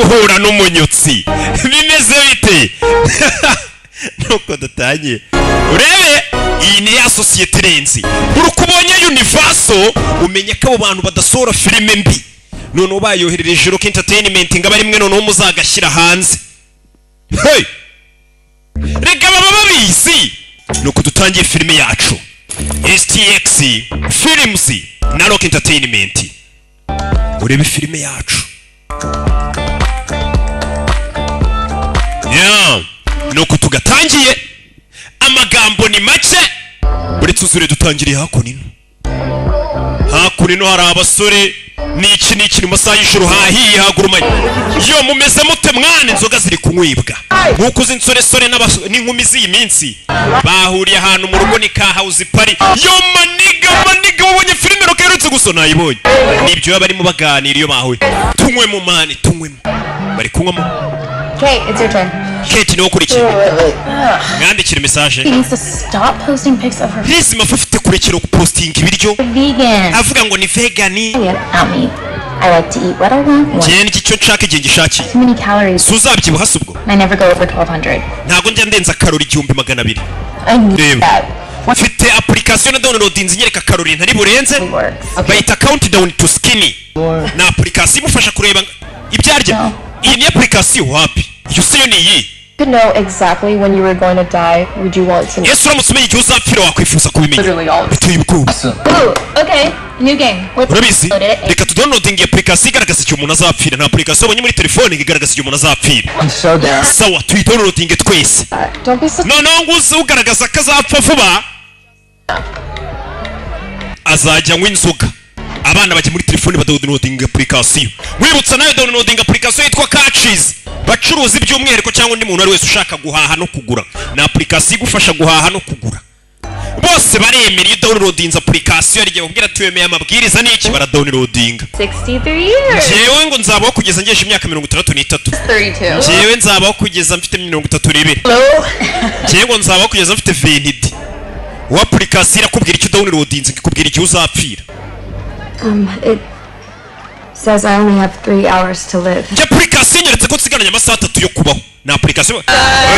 uhura n'umunyotsi bimeze bite nuko dutangiye urebe iyi ni ya societe renzi urukubonye Universal umenye ko abo bantu badasohora filime mbi none ubayoherereje Rock Entertainment ngaba rimwe none muzagashyira hanze hey rega baba babizi nuko dutangiye filime yacu STX Films na Rock Entertainment urebe filime yacu nuko tugatangiye amagambo ni make uretse uzure dutangiriye hakunino hari abasore n'iki mu masaha y'ijoro hahiye hagurumanye yo mumeze mute mwana inzoga ziri kunywibwa nkuko uzi insoresore n'inkumi z'iyi minsi bahuriye ahantu mu rugo ni ka house party yo maniga wabonye filime Rock yarutse gusa nayibonye nibyo barimo baganira iyo bahuye tunywe mu mani tunywemo bari kunywamo Kate, it's your turn. Kate no kurikira mwandikira message He needs to stop posting pics of her Please mafufite kurikira posting ibiryo vegan. avuga ngo ni vegan Not me. I like to eat what I want. Jye nicyo nshaka igihe gishakiye Too many calories. suzabyibuha subwo I never go over 1200. ntago njya ndenza karori 1200 I knew that. mfite application na downloadinze nyereka karori ntari burenze Okay. bayita countdown to skinny na application imufasha kureba ibyarya iyi ni application wapi iyo siyo ni iyi To know exactly when you were going to die, would you want to know? Yesu uramutse umenye igihe uzapfira wakwifuza kubimenya Literally all. biteye ubwoba Ooh, okay. New game. Let's urabizi load it. reka tudownloadinge application igaragaza igihe umuntu azapfira na application ubonye muri telefone igaragaza igihe umuntu azapfira I'm so down. sawa tuyidownloadinge twese Don't be so. noneho nguzi ugaragaza ko azapfa vuba azajya anywa inzoga abana bajya muri telefone badownloadinga application wibutsa nayo downloadinga application yitwa Catches bacuruza iby'umwihariko cyangwa undi muntu ari wese ushaka guhaha no kugura na application igufasha guhaha no kugura bose baremera iyo downloadinze application arigiye ubwira tuyemeye amabwiriza n'iki baradownloadinga 63 years. jewe ngo nzabaho kugeza ngeje imyaka 33 32. jewe nzabaho kugeza mfite 32 Hello. jewe ngo nzabaho kugeza mfite 20 wa application irakubwira icyo downloadinze ikubwira igihe uzapfira It says I only have 3 hours to live. Iyo application nyeretse ko nsigaranye amasaha 3 yo kubaho na application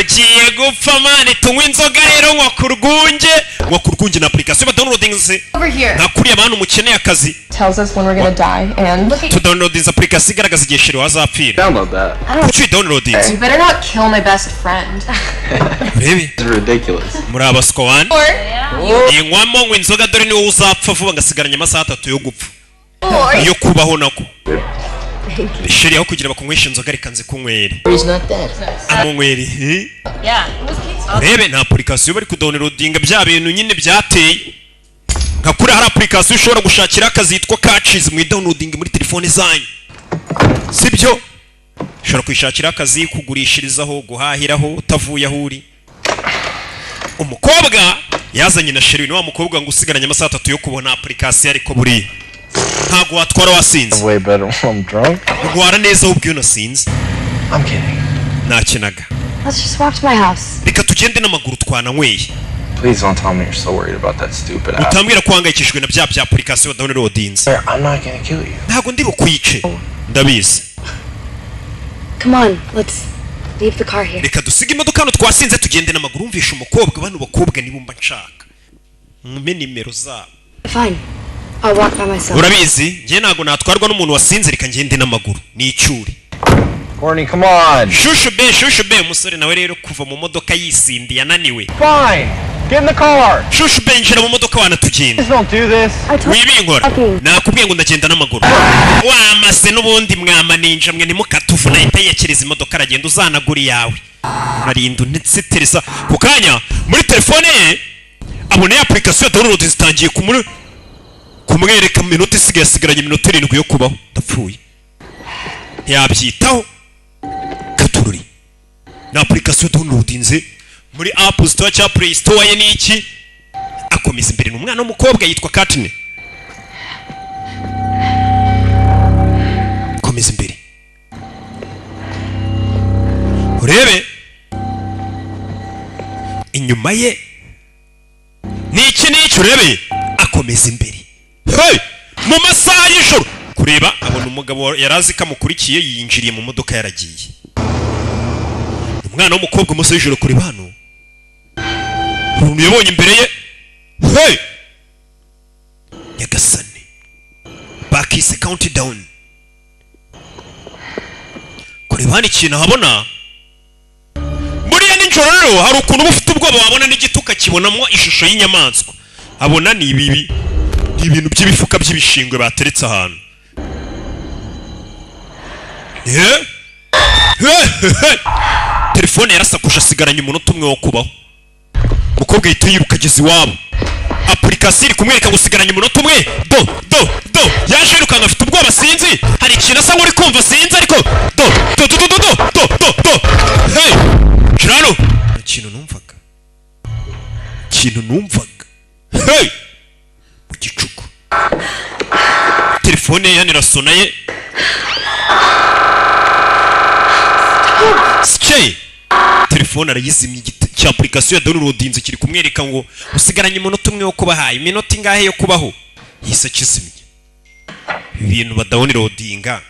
ugiye gupfa mane tunywa inzoga rero nkwa kurwunge na application ba downloadinze Over here. nta kuri abantu mukeneye akazi Tells us when we're going to die, and to downloadinze application igaragaza igihe shiri wazapfira Download that. kuki downloadinze you better not kill my best friend. urebe It's ridiculous. muri abasiko wan Or inywamo ngo inzoga dore niwo uzapfa vuba ngasigaranye amasaha 3 yo gupfa iyo kubaho nako shiri aho kugira bakunywesha inzoga reka nze kunywere He's not dead. amunywere Yeah. rebe nta application bari kudownloadinga bya bintu nyine byateye nka kuri hari application ushobora gushakira akazi yitwa Catches mu downloading muri telefone zanyu sibyo ushobora kwishakira akazi kugurishirizaho guhahiraho utavuye aho uri umukobwa yazanye na sheri ni wa mukobwa ngo usigaranye amasaha 3 yo kubona application ariko buri ntago watwara wasinze Way better when I'm drunk. ugwara neza ubwiyo nasinze I'm kidding. nakinaga Let's just walk to my house. reka tugende n'amaguru twananyweye Please don't tell me you're so worried about that stupid app. utambwira ko uhangayikishijwe na bya application downloadinze I'm not gonna kill you. ntago ndi bukwice ndabizi Come on, let's leave the car here. reka dusige imodoka hano twasinze tugende n'amaguru umvisha umukobwa bano bakobwa nibo mba nshaka mpe nimero zabo Fine. I'll walk by myself. urabizi njye ntago natwarwa n'umuntu wasinze reka ngende n'amaguru ni icyuri Courtney, come on. shushu be umusore nawe rero kuva mu modoka yisindiye yananiwe Fine. Get in the car. shushu be njira mu modoka wanatugenda Please don't do this. wibinkora nakubwiye ngo ndagenda n'amaguru wamase n'ubundi mwama ninja mwe nimukatuvu nahita yiyakiriza imodoka aragenda uzanagura iyawe nkarinda unitsetereza ku kanya muri telefone ye abona ya application ya download zitangiye kumwereka minota isigaye asigaranye minota 7 yo kubaho ndapfuye yabyitaho katururi na application downloadinze muri App Store cyangwa Play Store ye niki akomeza imbere n'umwana w'umukobwa yitwa Katine komeza imbere urebe inyuma ye niki urebe akomeza imbere hey mu masaha y'ijoro kureba abona umugabo yarazi kamukurikiye yinjiriye mu modoka yaragiye. Umwana w'umukobwa umusore w'ijoro kureba hano. Umuntu yabonye imbere ye. Hey! Nyagasani. Bakise countdown. Kureba hano ikintu habona. Buriya nijoro rero hari ukuntu ufite ubwoba wabona n'igituka kibonamo ishusho y'inyamaswa. Abona ni ibibi. Ni ibintu by'ibifuka by'ibishingwe bateretse ahantu. Telefone yarasakuje asigaranye umunota umwe wo kubaho. Umukobwa yita yiruka ageze iwabo. Application iri kumwereka gusigaranye umunota umwe. Do yaje yirukanka afite ubwoba sinzi. Hari ikintu asa nk'uri kumva sinzi ariko do. Hey! Kirano. Ikintu numvaga. Hey! Mu gicuku. Telefone ye irasona ye. Stay. Telefone arayizimye cya application ya downloadinze kiri kumwereka ngo usigaranye umunota umwe wo kubahaye iminota ingahe yo kubaho. Yise kizimye. Ibintu badownloadinga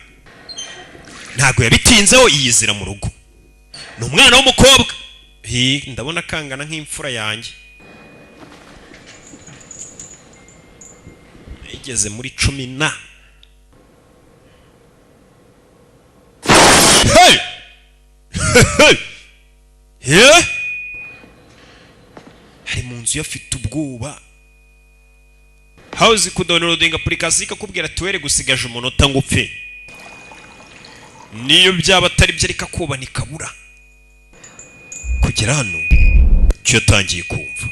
ntago yabitinzeho yizira mu rugo. Ni umwana w'umukobwa. Ndabona kangana nk'imfura yanjye. Igeze muri 10 Hey! Hari mu nzu yafite ubwoba. How's kudownloading application ikakubwira tuwere gusigaje umunota ngo upfe. Niyo byaba atari byo ariko kuba nikabura. Kugera hano cyo tangiye kumva.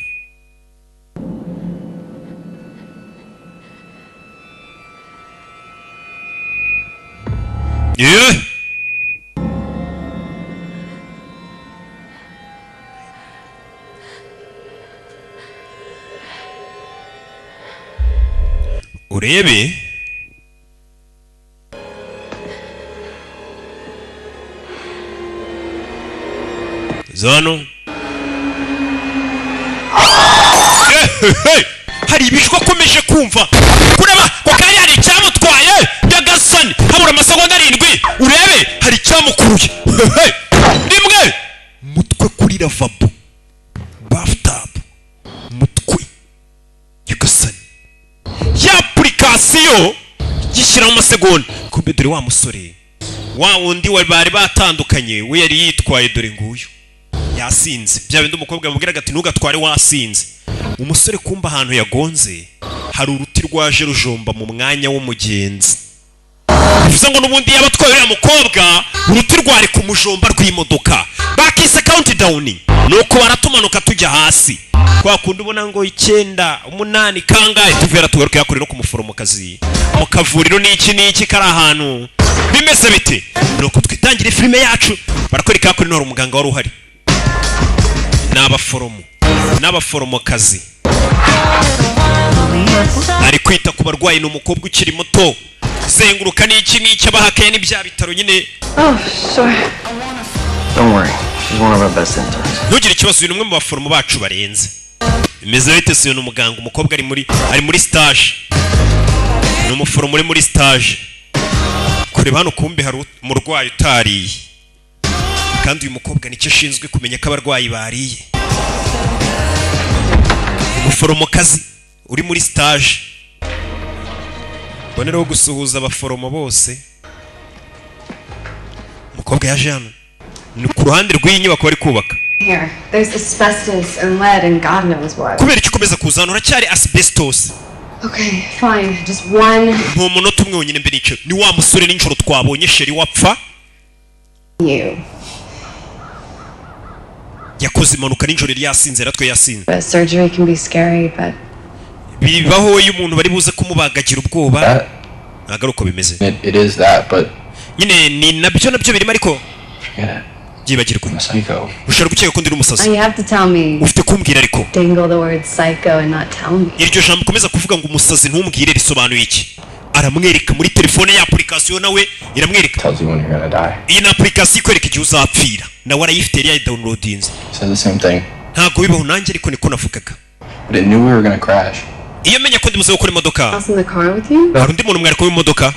Urebe Zano hari ibishwa akomeje kumva kureba ko kari hari icyamutwaye Nyagasani habura amasegonda 7 urebe hari icyamukuruye rimwe mutwe kuri lavabo bathtub mutwe Nyagasani ya application gishyira mu masegonda kumbe dore wa musore wa wundi bari batandukanye we yari yitwaye dore nguyu yasinze bya bindi umukobwa amubwira ati ntugatware wasinze umusore kumba ahantu yagonze hari uruti rwaje rujomba mu mwanya w'umugenzi bivuze ngo nubundi yabatwaye uriya mukobwa uruti rwari ku mujomba rw'imodoka bakise countdown nuko baratumanuka tujya hasi kwa kundi ubona ngo 9 8 kangahe tuvera tugaruka yakuri no ku muforomokazi mu kavuriro n'iki kari ahantu bimeze bite nuko twitangire filime yacu barakwereka yakuri no umuganga wari uhari n'abaforomokazi ari kwita ku barwayi n'umukobwa ukiri muto zenguruka n'iki abahakaye n'ibya bitaro nyine. Oh, sure. Don't worry. She's one of our best interns. Ntugire ikibazo uyu numwe mu baforomo bacu barenze. Imeze bite se n'umuganga umukobwa ari muri stage. Ni umuforomo uri muri stage. Kureba hano kumbe hari umurwayi utariye. Kandi uyu mukobwa nicyo ashinzwe kumenya ko abarwayi bariye. Umuforomokazi uri muri stage. Bonero gusuhuza abaforomo bose. Umukobwa yaje hano. Ni ku ruhande rw'inyubako bari kubaka. Here, there's asbestos and lead and God knows what. Kubera ikikomeza kuzanura cyari asbestos. Okay, fine. Just one. Nto munota umwe wonyine mbere icyo. Ni wa musore n'injoro twabonye sheri wapfa. You. Yakoze impanuka n'injoro yasinze ratwe yasinze. But surgery can be scary, but bibaho iyo umuntu bari buze kumubagagira ubwoba. Nagaruko bimeze. It is that, but nyine ni nabyo birimo ariko byibagirwa. Ushobora gukeka ko ndi umusazi. you have to tell me. Ufite kumbwira ariko. Dangle the word psycho and not tell me. Iryo jambo komeza kuvuga ngo umusazi ntumbwire risobanuye iki. Aramwereka muri telefone ya application nawe iramwereka. tells you when you're gonna die. Iyi application ikwereka igihe uzapfira. Nawe arayifite ya downloadinze. Says the same thing. Ntago bibaho nanjye ariko niko navugaga. But it knew we were gonna crash. Iyo menya ko ndi muze gukora imodoka. Else in the car with you? Hari undi muntu mwari ko imodoka.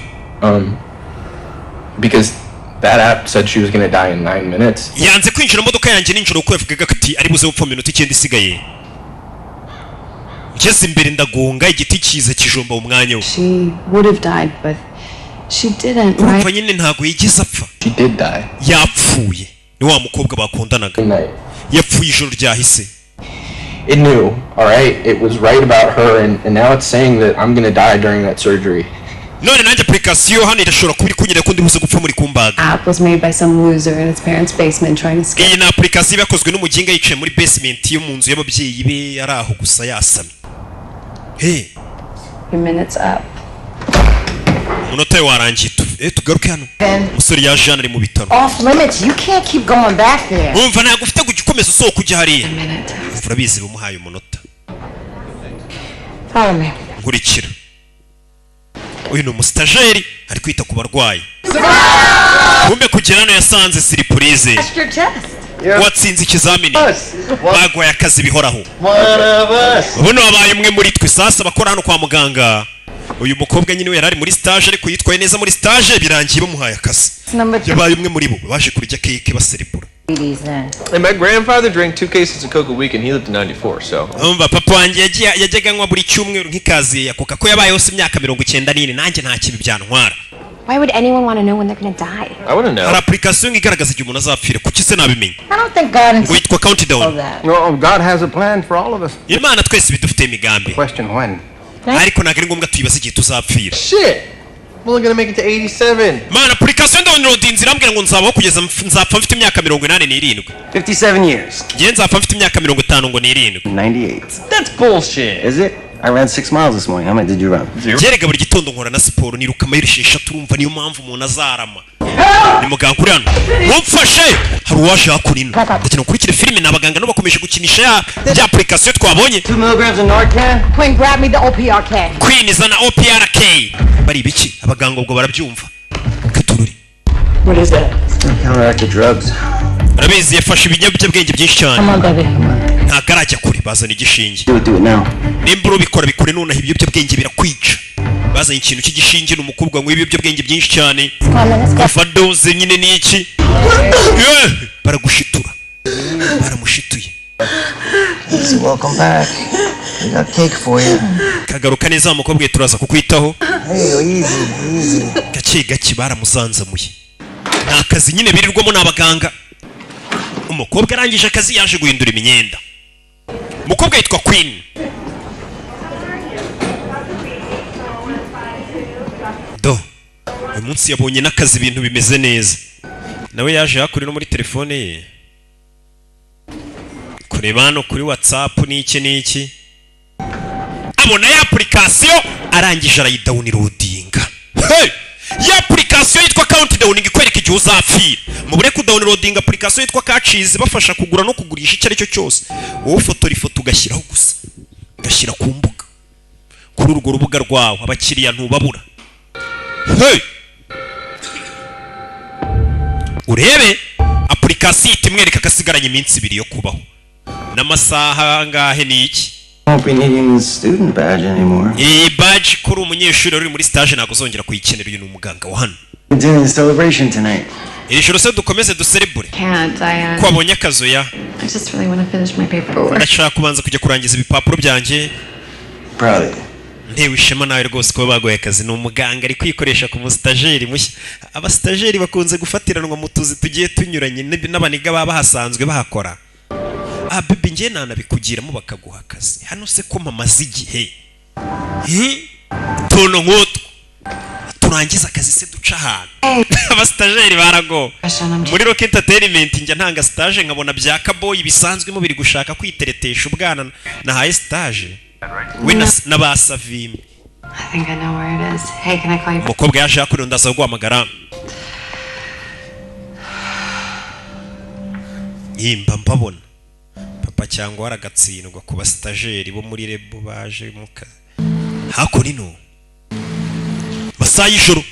Because that app said she was gonna die in 9 minutes. yanze kwinjira mu modoka yanjye nijoro kuko yavugaga ati ari buze gupfa mu minota 9 isigaye. Ngeze imbere ndagonga igiti kiza kijomba mu mwanya we. She would have died, but she didn't, Urumva right? nyine ntago yigeze apfa. She did die. Yapfuye. Ni wa mukobwa bakundanaga. Night. Yapfuye ijoro ryahise. It knew, alright? It was right about her, and now it's saying that I'm gonna die during that surgery. None nanjye application hano irashobora kuba iri kunyereka ko ndi buze gupfa muri kumbaga. App was made by some loser in his parents' basement trying to escape. Iyi ni application yakozwe n'umuginga yicaye muri basement yo mu nzu y'ababyeyi be ari aho gusa yasamye. Hey, Your minute's up. umunota warangiye tugaruke hano. Umusore yaje hano ari mu bitaro. Off limits. You can't keep going back there. Umva ntabwo ufite gukomeza usohoka ujya hariya. Minute. Urabizi bumuhaye umunota. Follow me. Nkurikira. Uyu ni umustajeri ari kwita ku barwayi. Kumbe kugera hano yasanze surprise. That's your test. Watsinze ikizamini. Bagwaye akazi bihoraho. One of us. Ubuno wabaye umwe muri twe sasa bakora hano kwa muganga. Uyu mukobwa nyine we yarari muri stage ariko yitwaye neza muri stage birangiye bamuhaye akazi. Yabaye umwe muri bo baje kurya cake baserebura. And my grandfather drank 2 cases of Coke a week and he lived to 94, so. Umva papa wanjye yajyaga nywa buri cyumweru nk'ikazi ya Coca ko yabaye hose imyaka 94 nanjye nta kibi byantwara. Why would anyone want to know when they're gonna die? I wouldn't know. Hari application igaragaza igihe umuntu azapfira kuki se nabimenya. I don't think God Ngo yitwa countdown. No, God has a plan for all of us. Imana twese bidufite imigambi. Question when? Ariko ntabwo ari ngombwa tuyibaze igihe tuzapfira. Shit! I'm only gonna make it to 87. Mana application download inzirambwira ngo nzabaho kugeza nzapfa mfite imyaka 87. 57 years. Ngiye nzapfa mfite imyaka 50 ngo 7. 98. That's bullshit. Is it? I ran 6 miles this morning. How many did you run? Jerega buri gitondo nkora na siporo niruka mayiro 6 urumva niyo mpamvu umuntu azarama. Ni muganga uri hano. Mumfashe hari uwaje hakurina. Ndetse nokurikira filime n'abaganga no bakomeje gukinisha ya application twabonye. 2 milligrams of Narcan? Quinn, grab me the OPRK. Queen izana OPRK. Bari biki abaganga ubwo barabyumva. Katururi. What is that? Counteractive drugs. Arabizi yafashe ibinyabwenge byinshi cyane. Come on, baby. Ntabwo arajya kure bazana igishinge. Do it now. Nimba urubikora bikore nonaho ibiyobyabwenge birakwica. Bazanye ikintu cy'igishinge n'umukobwa ngo ibiyobyabwenge byinshi cyane. Afa doze nyine n'iki. Baragushitura. Baramushituye. So welcome back. We got cake for you. Kagaruka neza umukobwa turaza kukwitaho. Hey, easy. Gake gake baramuzanzamuye. Nta kazi nyine birirwamo n'abaganga. Umukobwa arangije akazi yaje guhindura imyenda. Umukobwa yitwa Queen. Uyu munsi yabonye n'akazi ibintu bimeze neza. Nawe yaje hakuri no muri telefone ye. Kureba hano kuri WhatsApp n'iki. Abona ya application arangije arayidownloadinga. Hey! Ya application yitwa countdown ikwereka igihe uzapfira. Mubure ku downloading application yitwa Catchies bafasha kugura no kugurisha icyo ari cyo cyose. Wowe fotora ifoto ugashyiraho gusa. Gashyira ku mbuga. Kuri urwo rubuga rwawe abakiriya ntubabura. Hey! Urebe application itimwereka kasigaranye iminsi 2 yo kubaho. N'amasaha ngahe niki? Won't be needing the student badge anymore. Badge kuri umunyeshuri uri muri stage ntago zongera kuyikenera uyu n'umuganga wa hano. We're doing a celebration tonight. Iri joro se dukomeze duserebure. Can't. Ko abonye akazo ya. I just really want to finish my paperwork. Ndashaka kubanza kujya kurangiza ibipapuro byanjye. Proud of you. Ntewe ishema nawe rwose kuba bagoye akazi n'umuganga ari kwikoresha ku mustajeri mushya. Abastajeri bakunze gufatiranwa mu tuzi tugiye tunyuranye n'abaniga baba hasanzwe bahakora. Bibi ngiye nanabikugiramo bakaguha akazi. Hano se ko mamaze igihe. Tono nk'utwo. Turangiza akazi se duca ahantu. Abastajeri barago. Muri Rock Entertainment njya ntanga stage nkabona bya Kaboyi bisanzwe mu biri gushaka kwiteretesha ubwana na high stage. We na basavimi. I think I know where it is. Hey, can I call you? Mukobwa yaje hakuri ndaza guhamagara. Yimba mbabona. Papa cyangwa waragatsindwa ku bastajeri bo muri Rebo baje muka. Hakuri no. Masaha y'ijoro.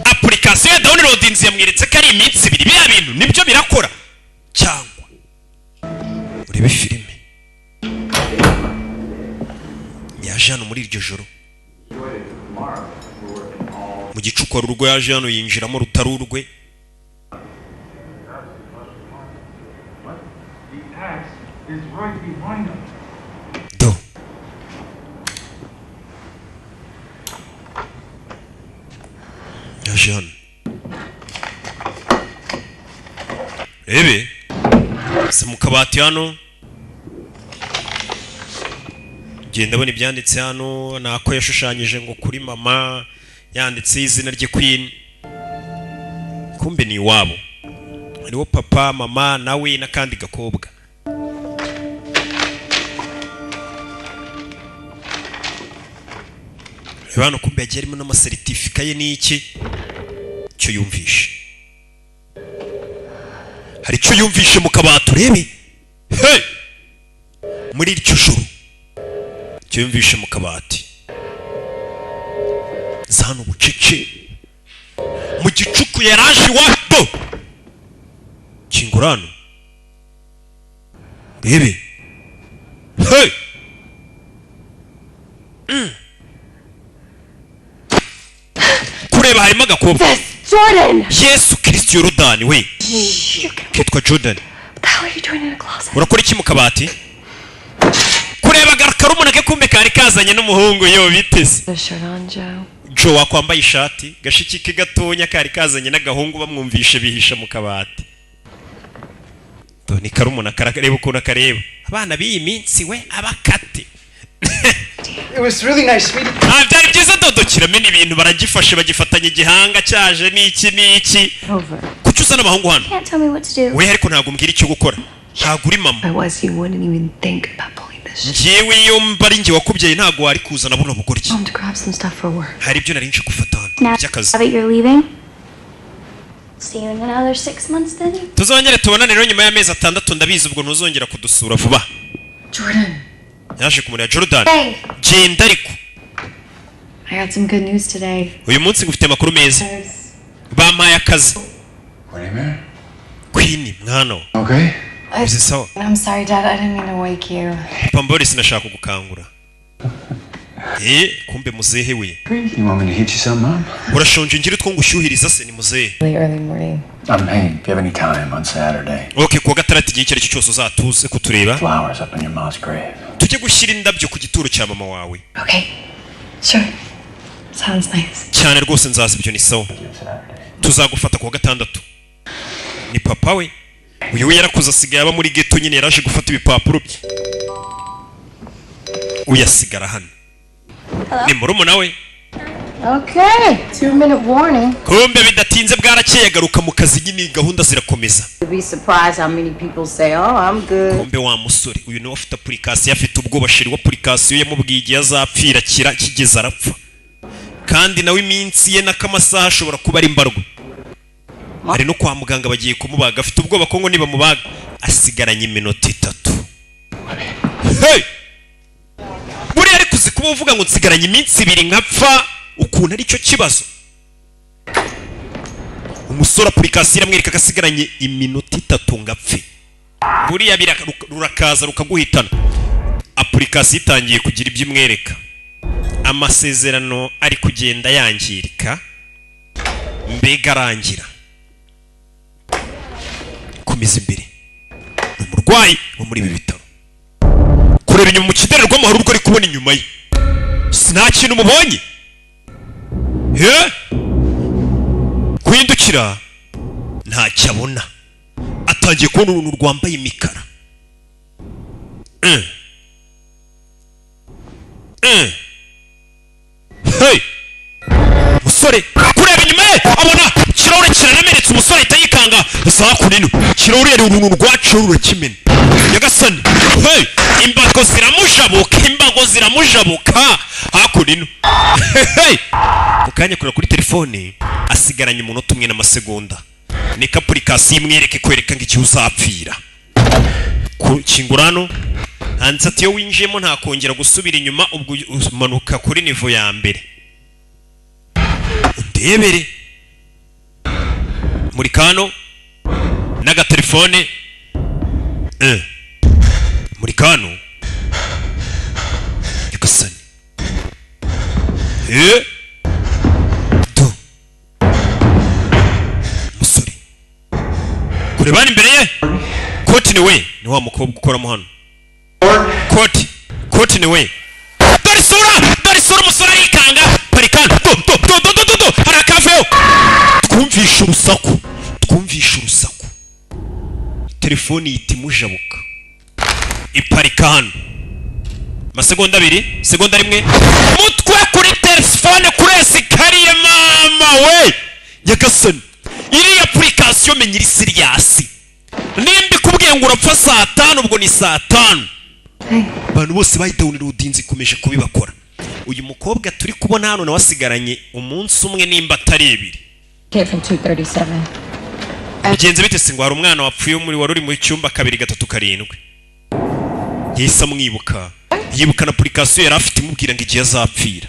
Application ya downloading yamweretse ko ari iminsi 2 bya bintu nibyo birakora. Cyangwa urebe filime. Yaje hano muri iryo joro. mu gicuku urugo yaje hano yinjiramo rutari urwe. Do yaje hano ebe si mu kabati hano. Genda abona ibyanditse hano nako yashushanyije ngo kuri mama yanditse izina rye Queen. Kumbe ni iwabo, hariho papa mama nawe n'akandi gakobwa. Hano kumbe yagiye arimo n'amasertifika ye n'iki cyo yumvishe. Hari icyo yumvishe mu kabati urebe. Hey! Muri iryo joro icyo yumvishe mu kabati. Zano bucece mu gicuku yaraje wato kingurano urebe. Hey! Kureba harimo agakobwa. Jordan! Yesu Kristo Yorodani we. Kitwa Jordan. Urakora iki mu kabati? Kureba karumuna ke kumbe kari kazanye n'umuhungu yo biteze. Joe wakwambaye ishati gashiki ke gatonya kari kazanye n'agahungu bamwumvishe bihisha mu kabati. Ni karumuna karareba ukuntu kareba. Abana b'iyi minsi we abakate. It was really nice meeting. Byari byiza dodokira meni ibintu baragifashe bagifatanye igihanga cyaje n'iki. Kuki uzana abahungu hano? Can't tell me what to do. We ariko ntabwo mbwira icyo gukora. Ntabwo uri mama. I was, you wouldn't even think about pulling this. Njyewe iyo mbari nge wakubyaye ntabwo wari kuzana buno bugoryi. Home to grab some stuff for work. Hari ibyo nari nje gufata hano by'akazi. Now that you're leaving, see you in another 6 months then. Tuzongere tubonane rero nyuma y'amezi 6 ndabizi ubwo ntuzongera kudusura vuba. Jordan. Yaje kumureba Jordan. Hey. Genda ariko. I got some good news today. Uyu munsi ngufite amakuru meza. Bampaye akazi. Queen mwana. Okay. I'm sorry, Dad. I didn't mean to wake you. Pambori sinashaka kugukangura. Kumbe muzehe we. You want me to heat you some, Mom? Urashonje ngire two ngushyuhiriza se ni muzehe. Early morning. Hey, if you have any time on Saturday. Okay, kuwa gatandatu igihe cyari cyose uzatuze kutureba. Flowers up in your mom's grave. Tujye gushyira indabyo ku gituro cya mama wawe. Okay. Sure. Sounds nice. Cyane rwose nzazi ibyo ni sawa. Tuzagufata kuwa gatandatu. Ni papa we. Uyu we yarakuze asigaye aba muri ghetto nyine yaraje gufata ibipapuro bye. Uyasigara hano. Ni murumuna we. Okay, 2-minute warning. Kumbe bidatinze bwarakeye agaruka mu kazi nyine gahunda zirakomeza. You'll be surprised how many people say, "Oh, I'm good." Kumbe wa musore uyu ni afite application afite ubwoba shiri wa application yamubwiye igihe azapfira kigeze arapfa. Kandi nawe iminsi ye n'akamasaha ashobora kuba ari mbarwa. Hari no kwa muganga bagiye kumubaga afite ubwoba ko ngo niba mubaga asigaranye iminota 3. Hey! Buri ari kuzi kuba uvuga ngo nsigaranye iminsi 2 nkapfa ukuntu ari cyo kibazo. Umusore application iramwereka kasigaranye iminota 3 ngapfe. Buri yabira rurakaza rukaguhitana. Application itangiye kugira ibyimwereka. Amasezerano ari kugenda yangirika. Mbega arangira. Komeza imbere. Umurwayi wo muri ibi bitaro. Kureba inyuma mu kidererwamo hari urwo ari kubona inyuma ye. Sina kintu mubonye. Kwindukira nta cyabona. Atangiye kubona uruntu rwambaye imikara. Hey! Musore kureba inyuma ye abona kirahure kiranamenetse umusore itayikanga za kunino kirahure yari uruntu rwacu rurakimena yagasani. Hey! Imbago ziramujabuka hakunino. Hey! Kukanya kura kuri telefone asigaranye umunota 1 n'amasegonda. Ni application imwereke kwereka ngo iki uzapfira. Ku kingurano hanze ati yo winjiyemo nta kongera gusubira inyuma ubwo umanuka kuri nivo ya mbere. Ndebere muri kano naga telefone muri kano yakasani do turebane imbere ye. Koti ni we, ni wa mukobwa ukoramo hano. Koti ni we. Dore isura umusore arikanga. Parikana. Do. Hari akaveo. Twumvisha urusaku. Telefoni yita imujabuka. Iparika hano. Masegonda 2, segonda 1. Mutwe kuri telefone kuri esikariye mama we. Nyagasani. Iri application menyiri serious. Nimbi kubwiye ngo urapfa saa 5 ubwo ni saa 5. Abantu bose bayidawunirodinze ikomeje kubibakora. Uyu mukobwa turi kubona hano na wasigaranye umunsi umwe nimba atari 2. Kid from 237. Bigenze bite se ngo hari umwana wapfuye muri wari uri mu cyumba 2 3 7. Yahise amwibuka. Yibuka na application yari afite imubwira ngo igihe azapfira.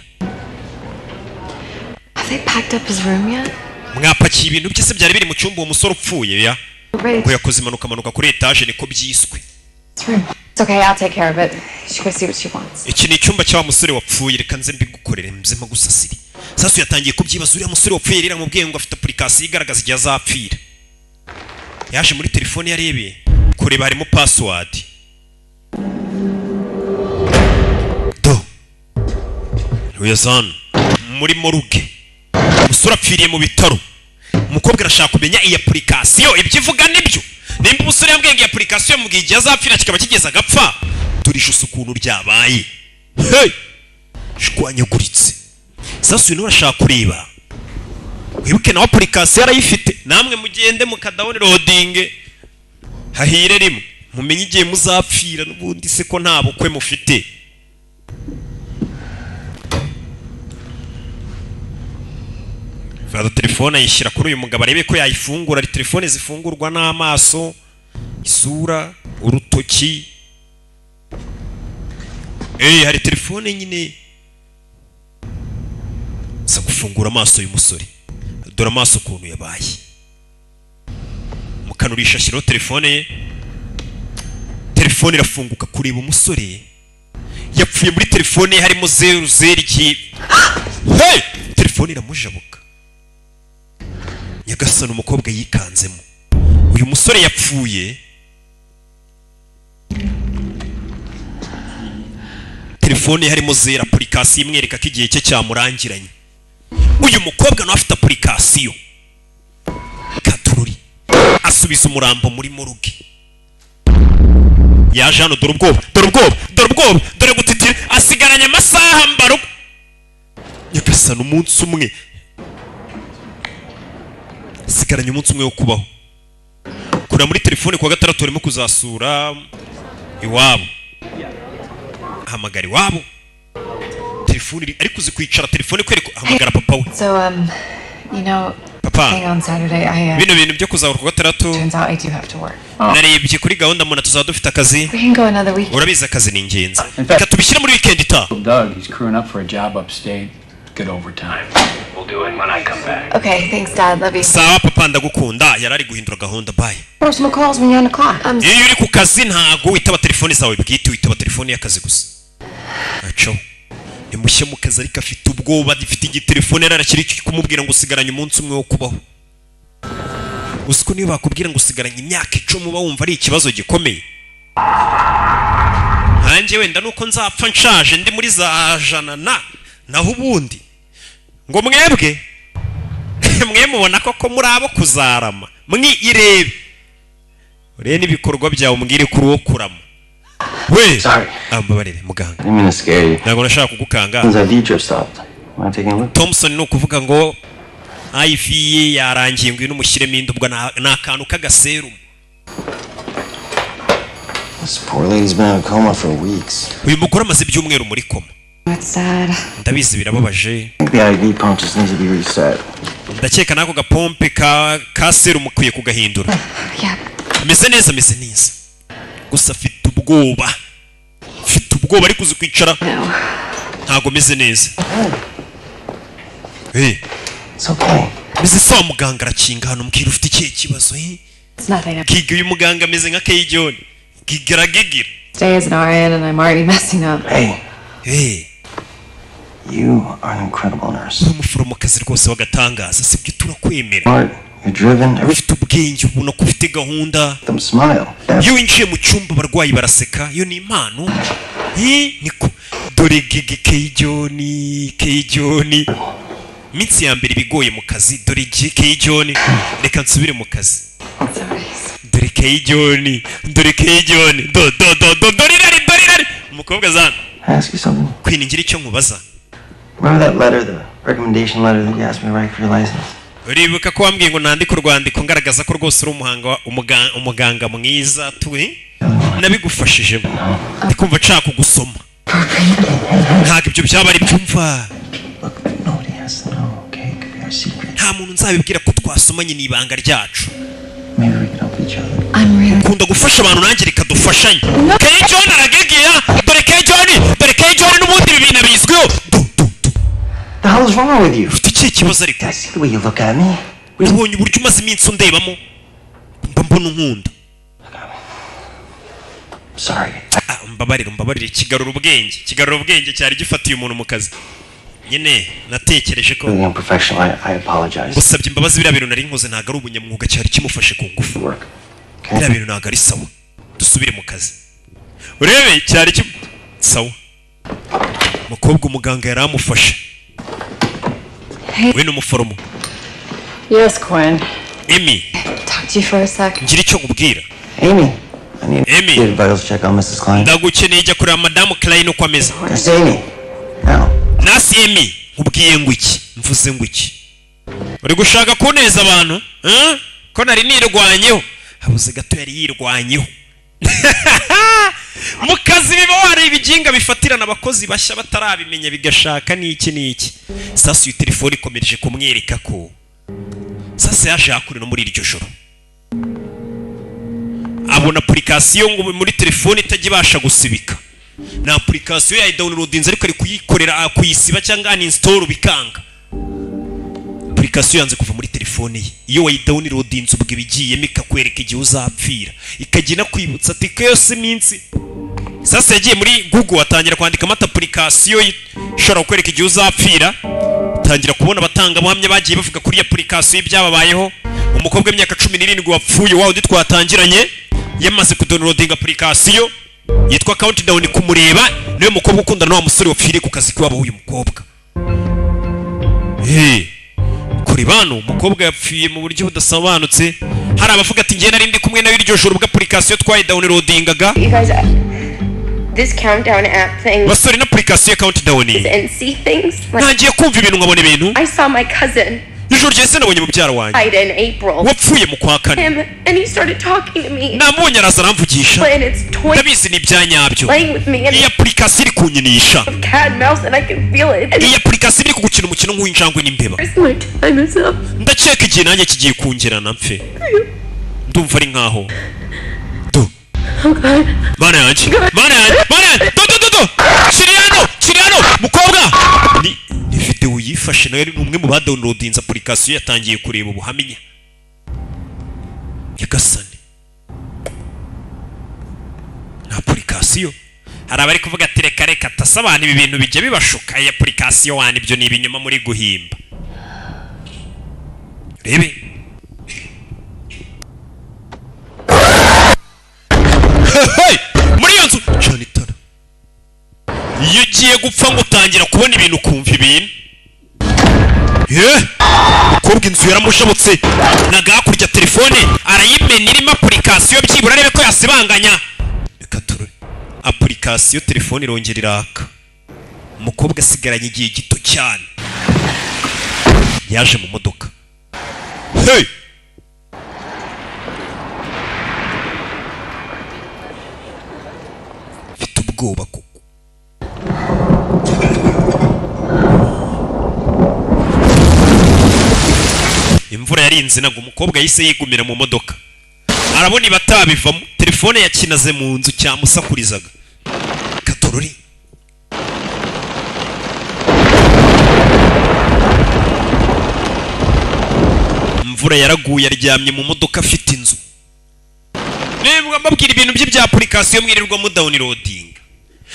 Have they packed up his room yet? Mwapakiye ibintu byose byari biri mu cyumba uwo musore upfuye ya. Ngo yakoze imanuka kuri etage niko byiswe. It's okay, I'll take care of it. She can see what she wants. Iki ni icyumba cya musore wapfuye reka nze mbigukorere mzema gusasiri. Sasa yatangiye kubyibaza uriya musore wapfuye rira mubwiye ngo afite application igaragaza igihe azapfira. Yaje muri telefone yarebeye kureba harimo password. Uyazana muri moruge. Umusore apfiriye mu bitaro. Umukobwa arashaka kumenya iyi application ibyivuga nibyo. Nimba umusore yambwiye ngo iyi application mu gihe igihe azapfira kikaba kigeze agapfa. Turisha ukuntu ryabaye. Hey! Shwanyaguritse. Sasa uyu urashaka kureba. Wibuke na application yarayifite. Namwe mugende mukadownloading. Hahire rimwe. Mumenye igihe muzapfira n'ubundi se ko nta bukwe mufite. Fata telefone ayishyira kuri uyu mugabo arebe ko yayifungura. Ari telefone zifungurwa n'amaso, isura, urutoki. Hari telefone nyine. Sa gufungura amaso y'umusore. Dore amaso ukuntu yabaye. Mukanurisha shyiraho telefone ye. Telefone irafunguka kureba umusore. Yapfuye muri telefone harimo 00 Hey! Telefone iramujabuka. Nyagasani umukobwa yikanzemo. Uyu musore yapfuye. Telefone harimo 0 application imwereka ko igihe cye cyamurangiranye. Uyu mukobwa no afite application. Katururi. Asubiza umurambo muri moruge. Yaje hano dore ubwoba. Dore gutitira asigaranye amasaha mbaro. Nyagasani umunsi umwe. Sigaranye umunsi umwe wo kubaho. Kura muri telefone kwa gatandatu urimo kuzasura iwabo. Hamagara iwabo. Telefone ari kuzikwicara telefone kwereka hamagara papa we. So you know, papa, thing on Saturday bino bintu byo kuzahura kwa gatandatu. Turns out I do have to work. Narebye kuri gahunda mbona tuzadufite akazi. We can go another week. Urabiza akazi ni ingenzi. Reka tubishyire muri weekend ita. Doug, he's crewing up for a job upstate. Good overtime. We'll do it when I come back. Okay, thanks Dad. Love you. Sawa papa ndagukunda. Yarari guhindura gahunda bye. Personal calls when you're on the clock. Iyo uri ku kazi ntago witaba telefone zawe bwite witaba telefone y'akazi gusa. Acho. Nimushye mu kazi ariko afite ubwoba difite igitelefone yarakiri kumubwira ngo usigaranye umunsi umwe wo kubaho. Usiko niba bakubwira ngo usigaranye imyaka 10 uba wumva ari ikibazo gikomeye. Hanje wenda nuko nzapfa nshaje ndi muri za jana naho ubundi ngo mwebwe mwe mubona ko muri abo kuzarama mwirebe ure nibikorwa byawe umbwire kuri wo kurama we ambabarire muganga ntabwo nashaka kugukanga Thompson no kuvuga ngo IV yarangiye ngo n'umushyiremo indubwa nakantu kagaserum. This poor lady's been in a coma for weeks. Uyu mugore amaze ibyumweru muri koma. That's sad. Ndabizi birababaje. The IV pump just needs to be reset. Ndakeka nako gapompe ka serum ukwiye kugahindura. Yeah. Meze neza. Gusa afite ubwoba. Ari kuzikwicara. Ntago meze neza. It's okay. Meze sawa muganga arakinga hano mbwira ufite ikihe kibazo It's nothing. Kiga uyu muganga ameze nka Kayijoni. Gigira. Stay as an RN and I'm already messing up. Hey. You are an incredible nurse. Umuforomokazi rwose wagatangaza sibyo turakwemera. You're driven. ufite ubwenge ubona ko ufite gahunda. Them smile. Iyo winjiye mu cyumba abarwayi baraseka. Iyo ni impano. Niko dore gigi Kejoni. Minsi ya mbere bigoye mu kazi. Dore gigi Kejoni. Reka nsubire mu kazi. Dore Kejoni. Dore irari. Umukobwa zana. I ask you something. Queen ngira icyo nkubaza. Remember that letter, the recommendation letter that you asked me to write for your license? Uribuka ko wambwiye ngo nandike urwandiko ngaragaza ko rwose uri umuganga mwiza tuwe nabigufashijemo ndikumva nshaka kugusoma ntabwo ibyo byaba ari byumva nta muntu nzabibwira ko twasomanye n'ibanga ryacu ukunda gufasha abantu nanjye reka dufashanye Kejoni aragegeya dore Kejoni n'ubundi ibi bintu bizwiho. The hell is wrong with you? Ufite ikihe kibazo ariko? I see the way you look at me. Ubonye uburyo umaze iminsi undebamo mbona unkunda. Sorry. Mbabarire kigarura ubwenge cyari gifatiye umuntu mu kazi. Nyine natekereje ko Being unprofessional, I apologize. Ngusabye imbabazi biriya bintu nari nkoze ntago ari ubunyamwuga cyari kimufashe ku ngufu. Biriya bintu ntago ari sawa. Dusubire mu kazi. Urebe cyari sawa. Mukobwa umuganga yari amufashe. We n'umuforomo. Yes, Quinn. Amy. Talk to you for a sec. Ngira icyo nkubwira. Amy. I need a vital check on Mrs. Klein. Ndagukeneye jya kureba Madame Klein uko ameze. That's Amy. Now. Nasi Amy. Ubwiye ngo iki? Mvuze ngo iki? Uri gushaka kuneza abantu? Ko nari nirwanyeho. Habuze gato yari yirwanyeho. Mu kazi biba wari ibijinga bifatirana abakozi bashya batarabimenya bigashaka n'iki. Sasa iyo telefone ikomereje kumwereka ko sasa yaje yakuri no muri iryo joro. Abona application ngo muri telefone itajibasha gusibika. Na application ya downloadinze ariko ari kuyikorera kuyisiba cyangwa uninstall bikanga. Application yanze kuva muri telefone ye. Iyo wayidownloadinze ubwo bigiyemo ikakwereka igihe uzapfira. Ikagina kwibutsa ati ko yose minsi. Sasa yagiye muri Google atangira kwandika mata application ishobora kwereka igihe uzapfira. Tangira kubona batanga buhamya bagiye bavuga kuri application y'ibyababayeho. Umukobwa w'imyaka 17 wapfuye waho ndi twatangiranye yamaze kudownloading application yitwa Countdown kumureba niwe mukobwa ukundana n'uwo musore wapfiriye ku kazi kwabo uyu mukobwa. Kuri bano umukobwa yapfiye mu buryo budasobanutse. Hari abavuga ati ngiye nari ndi kumwe na biryo joro bwa application twaye downloadingaga. This countdown app thing. Basore na application Countdown. And see things. Nangiye kumva ibintu nkabona ibintu. I saw my cousin. Ijoro ryese nabonye mubyara wanjye. Died in April. Wapfuye mu kwa kane. And he started talking to me. Namubonye araza aramvugisha. Ndabizi ni byanyabyo. Iyi application iri kunyinisha. Cat mouse and I can feel it. Iyi application iri kugukina umukino nk'uw'injangwe n'imbeba. Ndakeka igihe nanjye kigiye kungerana mfe. Ndumva ari nkaho. Mana yanjye. Chiriano mukobwa. Ni video yifashe nawe umwe mu badownloadinze application yatangiye kureba ubuhamya. Yagasane. Na application. Hari abari kuvuga ati reka tasabana ibi bintu bijye bibashuka iyi application wani ibyo ni ibinyoma muri guhimba. Rebe. Muri iyo nzu cyane itara. Iyo ugiye gupfa ngo utangira kubona ibintu ukumva ibintu. Ukobwa inzu yaramushabutse naga hakurya telefone arayimena irimo application byibura arebe ko yasibanganya. Reka turore application telefone irongera iraka. Umukobwa asigaranye igihe gito cyane. Yaje mu modoka. Mfite ubwoba koko. Imvura yarinze nago umukobwa yise yigumira mu modoka. Arabona ibatabivamo telefone yakinaze mu nzu cyamusakurizaga. Katorori. Imvura yaraguye aryamye mu modoka afite inzu. Nibwo mbabwira ibintu bya application mwirirwa mu downloading.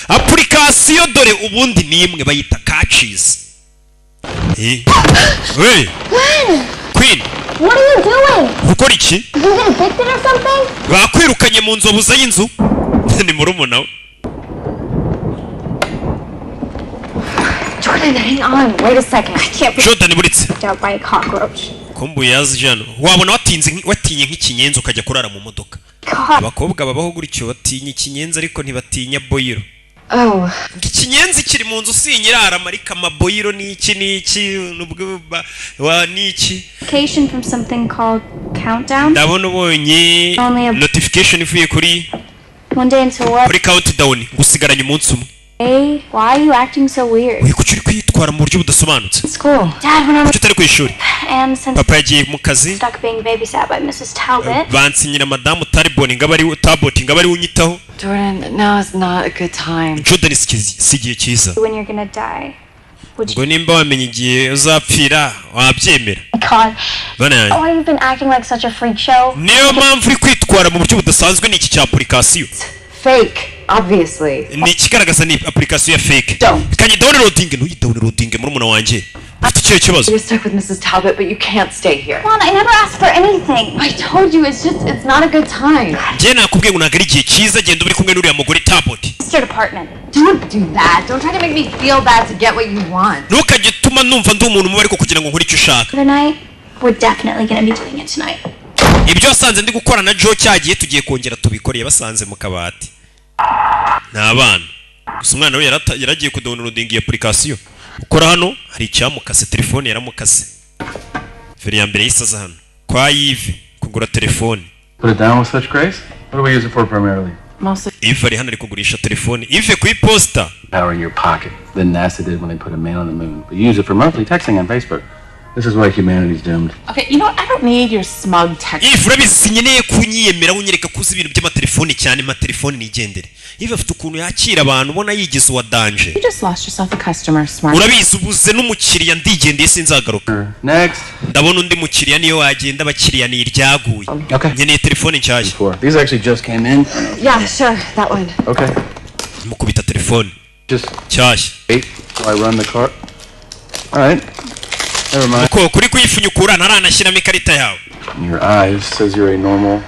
Application dore ubundi nimwe bayita catches. Queen. What are you doing? Ukora iki? You get addicted or something? Bakwirukanye mu nzobuza y'inzu. Ni murumuna we. Jordan, hang on. Wait a second. I can't be Jordan buritse. out by a cockroach. Kumbu yazi jano. Wabona watinye nk'ikinyenzi ukajya kurara mu modoka. God. Abakobwa babaho gutyo batinya ikinyenzi ariko ntibatinya boyiro. Oh. Ikinyenzi kiri mu nzu sinyirara marika maboyiro n'iki nubwo wa n'iki. Notification from something called Countdown. Ndabona ubonye notification ivuye kuri One day until what? kuri Countdown gusigaranye umunsi umwe. Hey, why are you acting so weird? Uyu kuki uri kwitwara mu buryo budasobanutse? School. Dad, when I was Utari ku ishuri. and since Papa yagiye mu kazi. stuck being babysat by Mrs. Talbot. Bansinyira madamu Talbot ngabari Talbot ngabari unyitaho. Jordan, now is not a good time. Jordan sigiye cyiza. When you're gonna die. Would you? Ngo nimba wamenye igihe uzapfira wabyemera. God. Bana yanjye. Why you've been acting like such a freak show? Niyo mpamvu uri kwitwara mu buryo budasanzwe n'iki cya application. Fake, obviously. Ni ikigaragaza ni application ya fake. Kanye downloading murumuna wanjye. Afite icyo kibazo. You're stuck with Mrs. Talbot, but you can't stay here. Come on, I never asked for anything. I told you, it's not a good time. Njye nakubwiye ngo nagari igihe cyiza genda uri kumwe n'uriya mugore Talbot. Sister apartment. Don't do that. Don't try to make me feel bad to get what you want. Ntukajye tuma numva ndi umuntu mubi ariko kugira ngo nkore icyo ushaka. The night, we're definitely gonna be doing it tonight. Ibyo wasanze ndi gukora na Joe cyagiye tugiye kongera tubikoreye basanze mu kabati. N'abana. Gusa umwana we yaragiye kudownloading iyi application. Ukora hano hari icyamukase telefone yaramukase. Feri ya mbere yisaza hano. Kwa Yves kugura telefone. Put it down with such grace? What do we use it for primarily? Mostly. Yves ari hano ari kugurisha telefone. Yves ku iposta. Power in your pocket. Then NASA did when they put a man on the moon. But you use it for monthly texting on Facebook. This is why humanity's doomed. Okay, you know what? I don't need your smug text. Yves urabizi nkeneye kunyiyemera unyereka kuzi ibintu by'amatelefone cyane amatelefone nigendere. Yves afite ukuntu yakira abantu ubona yigize uwa danger. You just lost yourself a customer, smart. Urabizi ubuze n'umukiriya ndigendeye sinzagaruka. Next. Ndabona undi mukiriya niyo wagenda abakiriya ni iryaguye. Okay. Nkeneye telefone nshyashya. These actually just came in. Yeah, sure, that one. Okay. Mukubita telefone. Just nshyashya. wait while I run the cart. All right. Never mind. Uko kuri kuyifunyukura ntaranashyiramo ikarita yawe. In your eyes says you're a normal,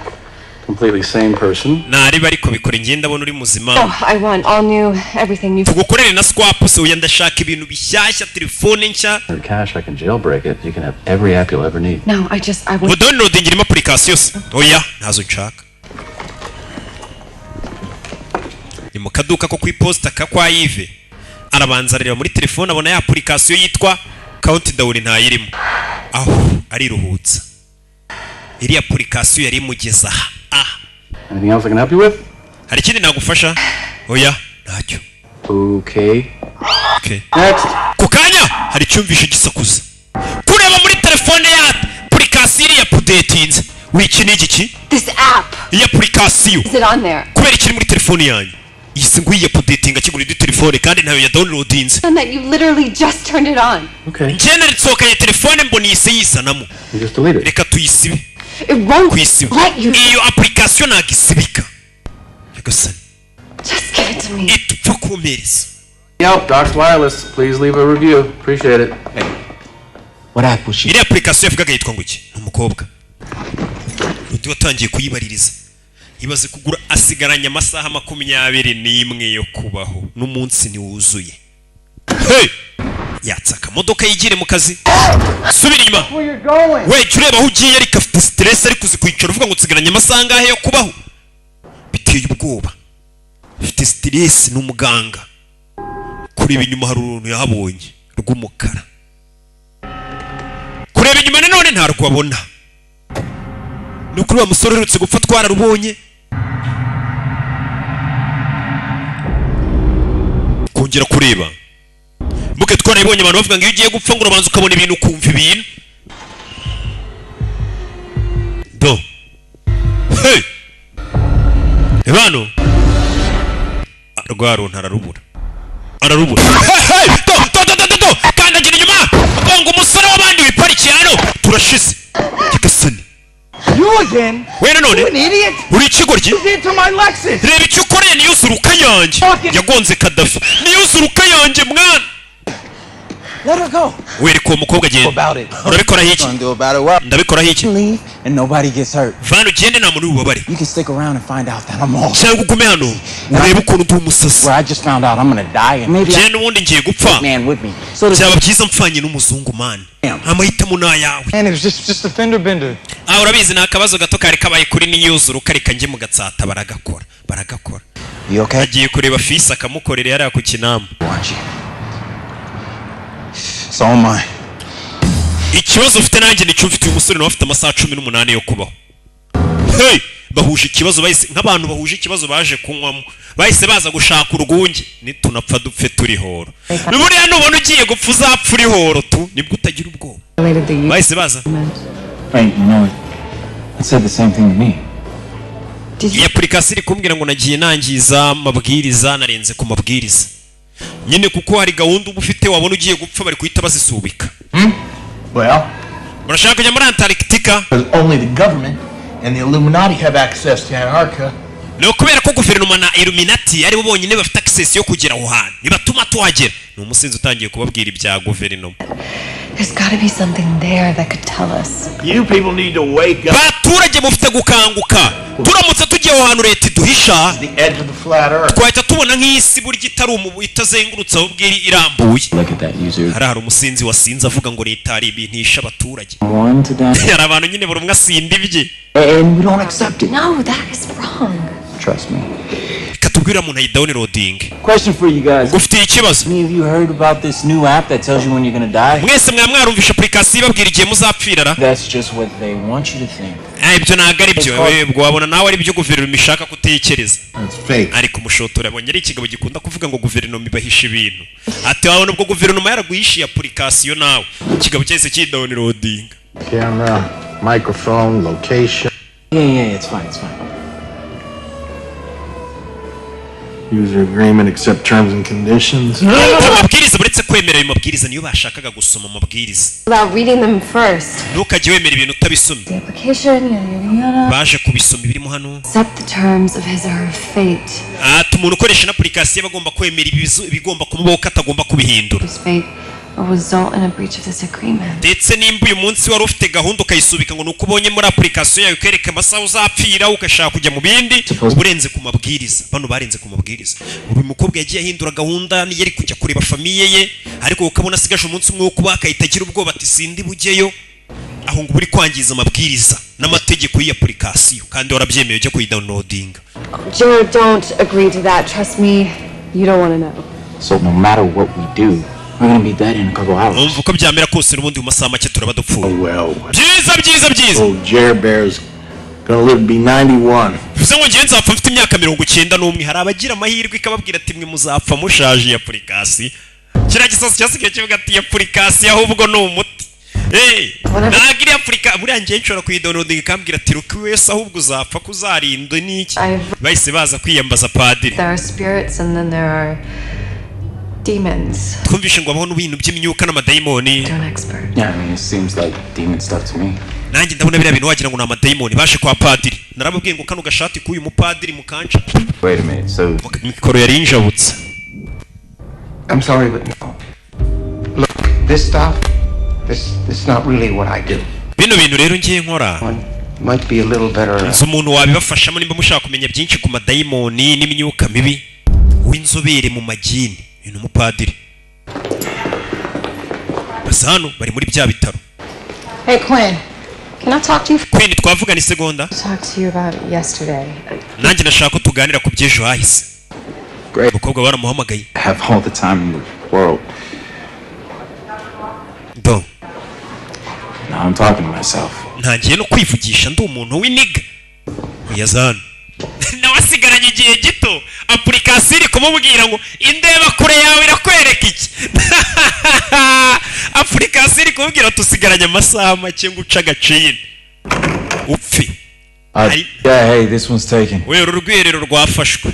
completely sane person. Nariba ariko bikore ngenda ndabona uri muzima. Oh, I want all new, everything new. Tugukorere na swap se uya ndashaka ibintu bishyashya telefone nshya. For cash I can jailbreak it. You can have every app you'll ever need. No, I want. Ngo downloading irimo application se. Oya, ntazo nshaka. Ni mu kaduka ko kwiposta ka kwa Yves. Arabanza rero muri telefone abona ya application yitwa Countdown ntayirimo. Aho ariruhutsa. Iri application yari mugeza aha. Anything else I can help you with? Hari ikindi nagufasha? Oya, ntacyo. Okay. Okay. Next. Kukanya hari cyumvishe gisakuza. Kureba muri telefone ya application ya updatinze. Wiki n'igiki? This app. Iyi application. Is it on there? Kubera ikiri muri telefone yanyu. Iyi nguye updating akigura di telefone kandi nayo ya downloadings. And that you literally just turned it on. Okay. Njene ritsoka ya telefone mboni yisanamo. You just delete it. Reka tuyisibe. It won't Kwisiba. let you. Iyo application nagisibika. Yagasani. Just give it to me. Itupfa kumereza. Yep, Doc's Wireless. Please leave a review. Appreciate it. Hey. What app was she? Iri application yavugaga yitwa nguki? Umukobwa. Undi watangiye kuyibaririza. Ibaze kugura asigaranye amasaha 21 yo kubaho n'umunsi ni wuzuye. Hey! Yatsaka modoka yigire mu kazi. Subira inyuma. We tureba aho ugiye ariko afite stress ariko uzikwicara uvuga ngo tsigaranye amasaha ngahe yo kubaho. Biteye ubwoba. Afite stress n'umuganga. Kureba inyuma hari uruntu yahabonye rw'umukara. Kureba inyuma none nta rwabona. Nukuri wa musore urutse gupfa twararubonye. Kongera kureba. Muke twarabonye abantu bavuga ngo iyo ugiye gupfa ngo urabanza ukabona ibintu ukumva ibintu. Do. Hey. Ebano. Arwaro ntararubura. Ararubura. Hey! Do. Kandagira inyuma. Bongo umusore w'abandi wiparikiye hano. Turashize. Kigasani. You again? Wena none? You an idiot? Uri ikigoryi? You did to my Lexus. Reba icyo ukoreye niyuzuruka yanjye. Yagonze Kadafi. Niyuzuruka yanjye mwana. Let her go. wereka uwo mukobwa agenda urabikora hiki ndabikora hiki Leave and nobody gets hurt. vana ugende nta muntu ubabare You can stick around and find out that I'm all. cyangwa ugume hano urebe ukuntu ndi umusazi Where I just found out I'm gonna die and maybe genda ubundi ngiye gupfa man with me. So byaba byiza mpfanye n'umuzungu man amahitamo ni ayawe and it was just a fender bender. urabizi ni akabazo gato kari kabaye kuri niyuzuru kareka njye mu gatsata baragakora You okay? agiye kureba fisi akamukorera yari ku kinamba So am I. ikibazo ufite nanjye nicyo mfite uyu musore nawe afite amasaha 18 yo kubaho hey bahuje ikibazo bahise nk'abantu bahuje ikibazo baje kunywamo bahise baza gushaka urwunge nitunapfa dupfe turi horo buriya nubona ugiye gupfa uzapfa uri horo tu nibwo utagira ubwoba bahise baza Right, you know, it said the same thing to me. iyi application iri kumbwira ngo nagiye nangiza amabwiriza narenze ku mabwiriza nyine kuko hari gahunda uba ufite wabona ugiye gupfa bari kuhita bazisubika Well, murashaka kujya muri Antarctica only the government and the Illuminati have access to Antarctica. no kubera ko guverinoma na Illuminati ari bo bonyine bafite access yo kugera aho hantu nibatuma tuhagera ni umusinzi utangiye kubabwira ibya guverinoma. There's got to be something there that could tell us. You people need to wake up. baturage mufite gukanguka turamutse tugiye aho hantu leta iduhisha The edge of the flat earth. twahita tubona nk'isi burya itari umubu itazengurutse aho bwiri irambuye. Look at that user. hari umusinzi wasinze avuga ngo leta ari ibintu isha abaturage One to die. hari abantu nyine buri umwe asinda ibye And we don't accept it. No, that is wrong. Trust me. katubwira umuntu ayidownloading Question for you guys. ufite ikibazo Any of you heard about this new app that tells you when you're gonna die? mwese mwarumvisha application ibabwira igihe muzapfira ra That's just what they want you to think. ibyo ntabwo ari byo ubwo wabona nawe ari byo guverinoma ishaka kutekereza It's fake. ariko umushotora abonye ari ikigabo gikunda kuvuga ngo guverinoma ibahisha ibintu ati wabona ubwo guverinoma yaraguhishiye application nawe ikigabo cyahise kidownloading Camera, microphone, location. Yeah, it's fine, it's fine. User agreement, accept terms and conditions. amabwiriza uretse kwemera ayo mabwiriza niyo bashakaga gusoma amabwiriza Without reading them first. ntukajye wemera ibintu utabisomye The application, yada yada. baje kubisoma ibirimo hano Accept the terms of his or her fate. ati umuntu ukoresha na application aba agomba kwemera ibigomba kumubaho ko atagomba kubihindura His fate will result in a breach of this agreement. ndetse nimba uyu munsi wari ufite gahunda ukayisubika ngo nuko ubonye muri application yawe ukereka amasaha uzapfira ugashaka kujya mu bindi uba urenze ku mabwiriza bano barenze ku mabwiriza uyu mukobwa yagiye ahindura gahunda niyo ari kujya kureba famiye ye ariko ukabona asigaje umunsi umwe wo kuba akahita agira ubwoba ati sindi bujyeyo aho ngo uri kwangiza amabwiriza n'amategeko y'iyi application kandi warabyemeye ujya kuyidownloadinga. Jared, don't agree to that. Trust me, you don't want to know. So no matter what we do, we're gonna be dead in a couple hours. umva uko byamera kose n'ubundi mu masaha make turaba dupfuye. Well, byiza old Jerry Bear's gonna live to be 91. bivuze ngo ngiye nzapfa mfite imyaka 91 hari abagira amahirwe ikababwira ati mwe muzapfa mushaje iyi application kiriya gisasu cyasigaye kivuga ati iyi application ahubwo ni umuti ntabwo iriya application buriya ngiye nshobora kuyidownloadinga ikambwira ati ruki wese ahubwo uzapfa kuzarinda n'iki bahise baza kwiyambaza padiri. There are spirits and then there are demons. twumvishe ngo habaho n'ibintu by'imyuka n'amadayimoni. To an expert. Yeah, I mean, it seems like demon stuff to me. nanjye ndabona biriya bintu wagira ngo ni amadayimoni baje kwa padiri narababwiye ngo kano gashati k'uyu mupadiri mukanca Wait a minute, so mikoro yari injabutse. I'm sorry, but no. Look, this stuff, this is not really what I do. bino bintu rero ngiye nkora One might be a little better. nzi umuntu wabibafashamo nimba mushaka kumenya byinshi ku madayimoni n'imyuka mibi w'inzobere mu magini uyu umupadiri basa hano bari muri bya bitaro. Hey, Quinn. Can I talk to you? Queen twavugana isegonda Talk to you about yesterday. nanjye nashaka ko tuganira ku by'ejo hahise. Great. umukobwa baramuhamagaye I have all the time in the world. do Now I'm talking to myself. ntangiye no kwivugisha ndi umuntu w'iniga yazana nawe asigaranye igihe gito application iri kumubwira ngo indeba kure yawe irakwereka iki application iri kumubwira tusigaranye amasaha make ngo uca agaciro upfi. Yeah, hey, this one's taken. we urugwerero rwafashwe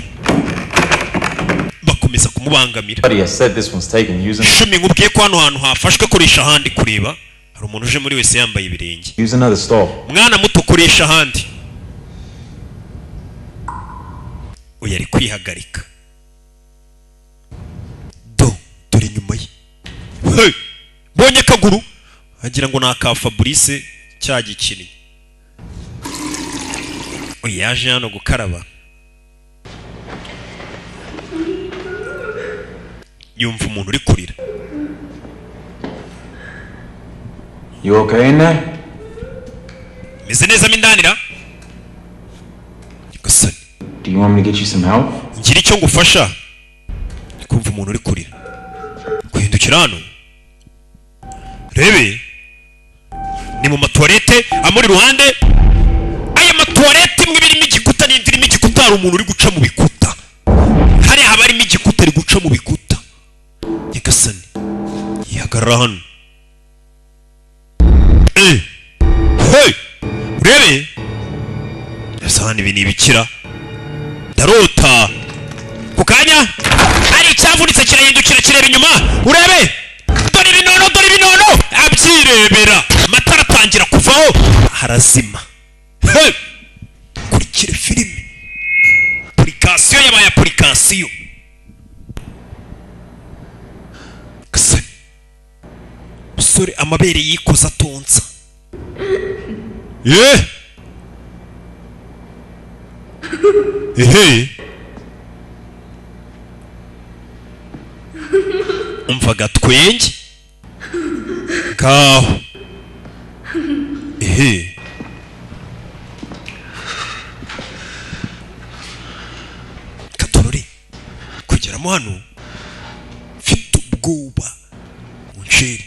bakomeza kumubangamira. Buddy, I said this one's taken. Use shumi nkubwiye ko hano hantu hafashwe koresha ahandi kureba hari umuntu uje muri wese yambaye ibirenge another stall. mwana muto koresha ahandi. uyu ari kwihagarika dore inyuma ye hey bonye akaguru agira ngo naka Fabrice cyagikinnye. Yaje hano gukaraba. Yumva umuntu uri kurira. You okay in there? Meze neza mindanira. Gasani. Do you want me to get you some help? Ngira icyo ngufasha. Kumva umuntu uri kurira. Kuhindukira hano. Rebe. Ni mu matoilette amuri ruhande. Aya matoilette imwe birimo igikuta n'indirimo igikuta hari umuntu uri guca mu bikuta. Hari habarimo igikuta uri guca mu bikuta. Gasani. Yahagarara hano. Hey! Urebe? Yasani ibi ni ibikira. Ndarota. Ku kanya hari icyavunitse kirahindukira kireba inyuma. Urebe? Dore ibinono abyirebera. Amatara atangira kuvaho harazima. Hey! Kurikire filime. Application yabaye application. Gasani. Musore amabere yikoza tonsa. Umva gatwenge ngaho. Katorore kugeramo hano mfite ubwoba unsheri.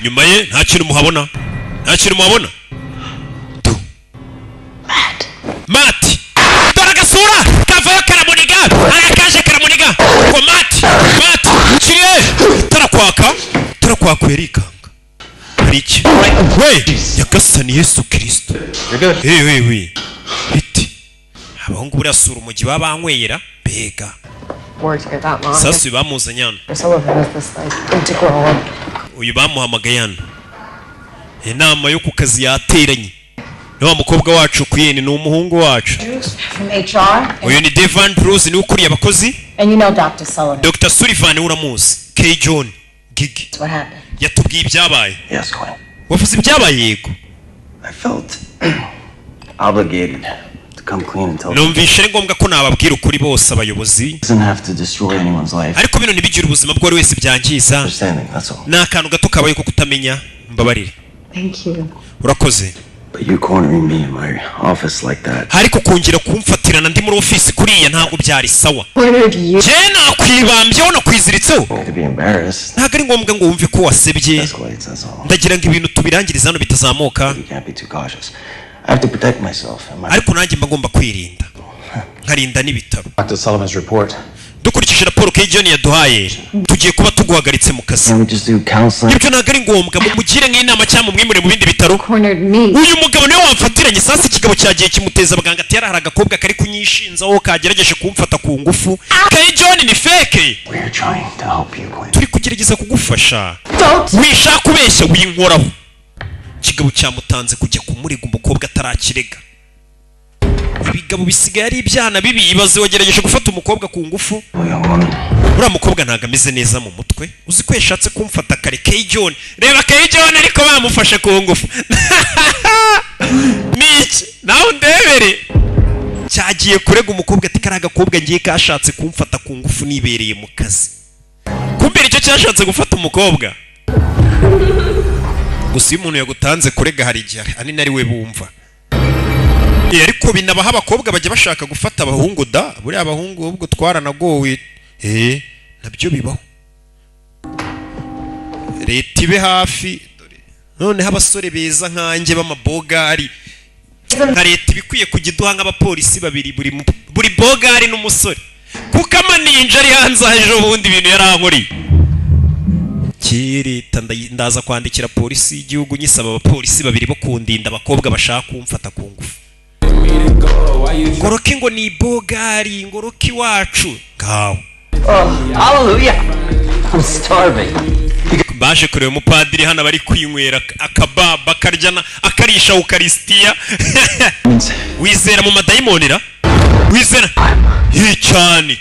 Nyuma ye nta kintu muhabona. Matt dore agasura kavayo karamuniga arakaje karamuniga ko Matt kiriye tarakwaka yerikanga hari iki we yagasani Yesu Kristo. we biti abahungu burasura umujyi babanywera bega sasa bamuzanye hano. Uyu bamuhamagaye hano inama yo ku kazi yateranye n'uwo mukobwa wacu Queen ni umuhungu wacu. Uyu ni Devan Bruce ni ukuriye abakozi. And you know Dr. Sullivan. Dr. Sullivan uramuzi. K John Gigi. What happened? Yatubwiye ibyabaye. Yes, Glenn. Wavuze ibyabaye yego. I felt obligated to come clean and tell. Numvishe ari ngombwa ko nababwira ukuri bose abayobozi. Doesn't have to destroy anyone's life. Ariko bino ntibigira ubuzima bw'uwari wese byangiza. That's all. N'akantu gato kabaye ko kutamenya mbabarire. Thank you. Urakoze. But you cornering me in my office like that. Ariko kongera kumfatirana ndi muri office kuriya ntabwo byari sawa. Cornered you. Je nakwibambyeho no kwiziritseho. To be embarrassed. Ntabwo ari ngombwa ngo wumve ko wasebye. Ndagira ngo ibintu tubirangiriza hano bitazamuka. You can't be too cautious. I have to protect myself. Ariko nanjye mba ngomba kwirinda. Nkarinda n'ibitaro. Dr. Sullivan's report. Dukurikije raporo K John yaduhaye tugiye kuba tuguhagaritse mu kazi. Ibyo ntabwo ari ngombwa mumugire nk'inama cyangwa mwimure mu bindi bitaro. Uyu mugabo niwe wamfatiranye sasa ikigabo cyagiye kimuteza abaganga ati yarahara agakobwa kari kunyishinzaho kagerageje kumfata ku ngufu. K John ni fake. Turi kugerageza kugufasha. Wishaka kubeshya winkoraho. Ikigabo cyamutanze kujya kumurega umukobwa atarakirega. Ibigabo bisigaye ari ibyana bibi ibaze wagerageje gufata umukobwa ku ngufu. Uriya mukobwa ntago ameze neza mu mutwe uzi ko yashatse kumfata kare. K John reba K John ariko bamufashe ku ngufu. Niki nawe ndebere cyagiye kurega umukobwa ati kari agakobwa ngiye kashatse kumfata ku ngufu nibereye mu kazi. Kumbera icyo cyashatse gufata umukobwa. Gusa iyo umuntu yagutanze kurega hari igihe ani nari we bumva. Ariko binabaha abakobwa bajya bashaka gufata abahungu da buriya abahungu ubwo twaranagowe nabyo bibaho. Leta ibe hafi noneho abasore beza nkanjye b'amabogari nka leta ibikwiye kujya iduha nk'abapolisi babiri buri bogari n'umusore kuko amaninja ari hanze ejo bundi ibintu yarankuriye. Leta ndaza kwandikira polisi y'igihugu nyisaba abapolisi babiri bo kundinda abakobwa bashaka kumfata ku ngufu. Ngoroki ngo ni bogari ngoroki wacu ngaho. Hallelujah. I'm starving. Baje kureba umupadiri hano bari kwinywera akababa karyana akarisha Eucharistia. Wizera mu madayimonera? Wizera? Cyane.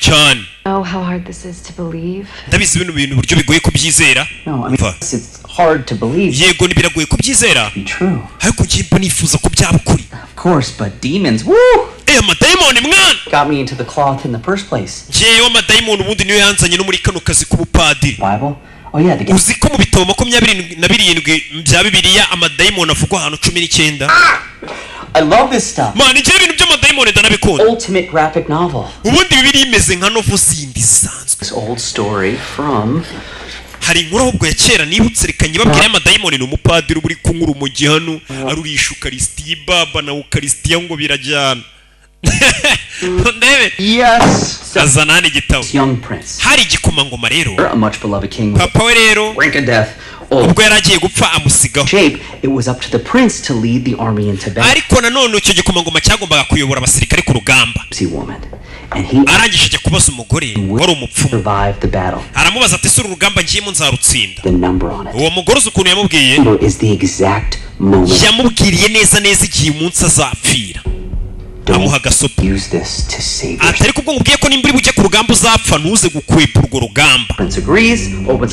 know how hard this is to believe. ndabizi bino bintu buryo bigoye kubyizera. It's hard to believe. Yego biragoye kubyizera. True. Ariko njye mba nifuza ko byaba ukuri. Of course, but demons, woo! Amadayimoni mwana! Got me into the cloth in the first place. Njyewe amadayimoni ubundi niyo yanzanye no muri kano kazi k'ubupadiri. Bible? Oh yeah, uzi ko mu bitabo 27 bya Bibiliya amadayimoni avugwa ahantu 19. I love this stuff. Man, njye ibintu by'amadayimoni ndanabikunda. Ultimate graphic novel. Ubundi Bibiliya imeze nka novel zindi zisanzwe. This old story from hari inkuru ahubwo ya kera nibutse reka nyibabwire amadayimoni ni umupadiri uri kunkura umujyi hano arurisha ukaristiya baba na ukaristiya ngo birajyana. Ndebe yes azanani igitabo young prince hari igikomangoma rero a much beloved king papa we rero rank of death ubwo yaragiye gupfa amusigaho shape it was up to the prince to lead the army into battle ariko nanone icyo gikomangoma cyagombaga kuyobora abasirikare ku rugamba arangije ajya kubaza umugore wari umupfumu aramubaza ati sura urugamba ngiyemo nzarutsinda uwo mugore uzi ukuntu yamubwiye yamubwiriye neza neza igihe umunsi azapfira amuha agasopo atari kubwo ngubwiye ko nimba uri bujye ku rugamba uzapfa ntuze gukwepa urwo rugamba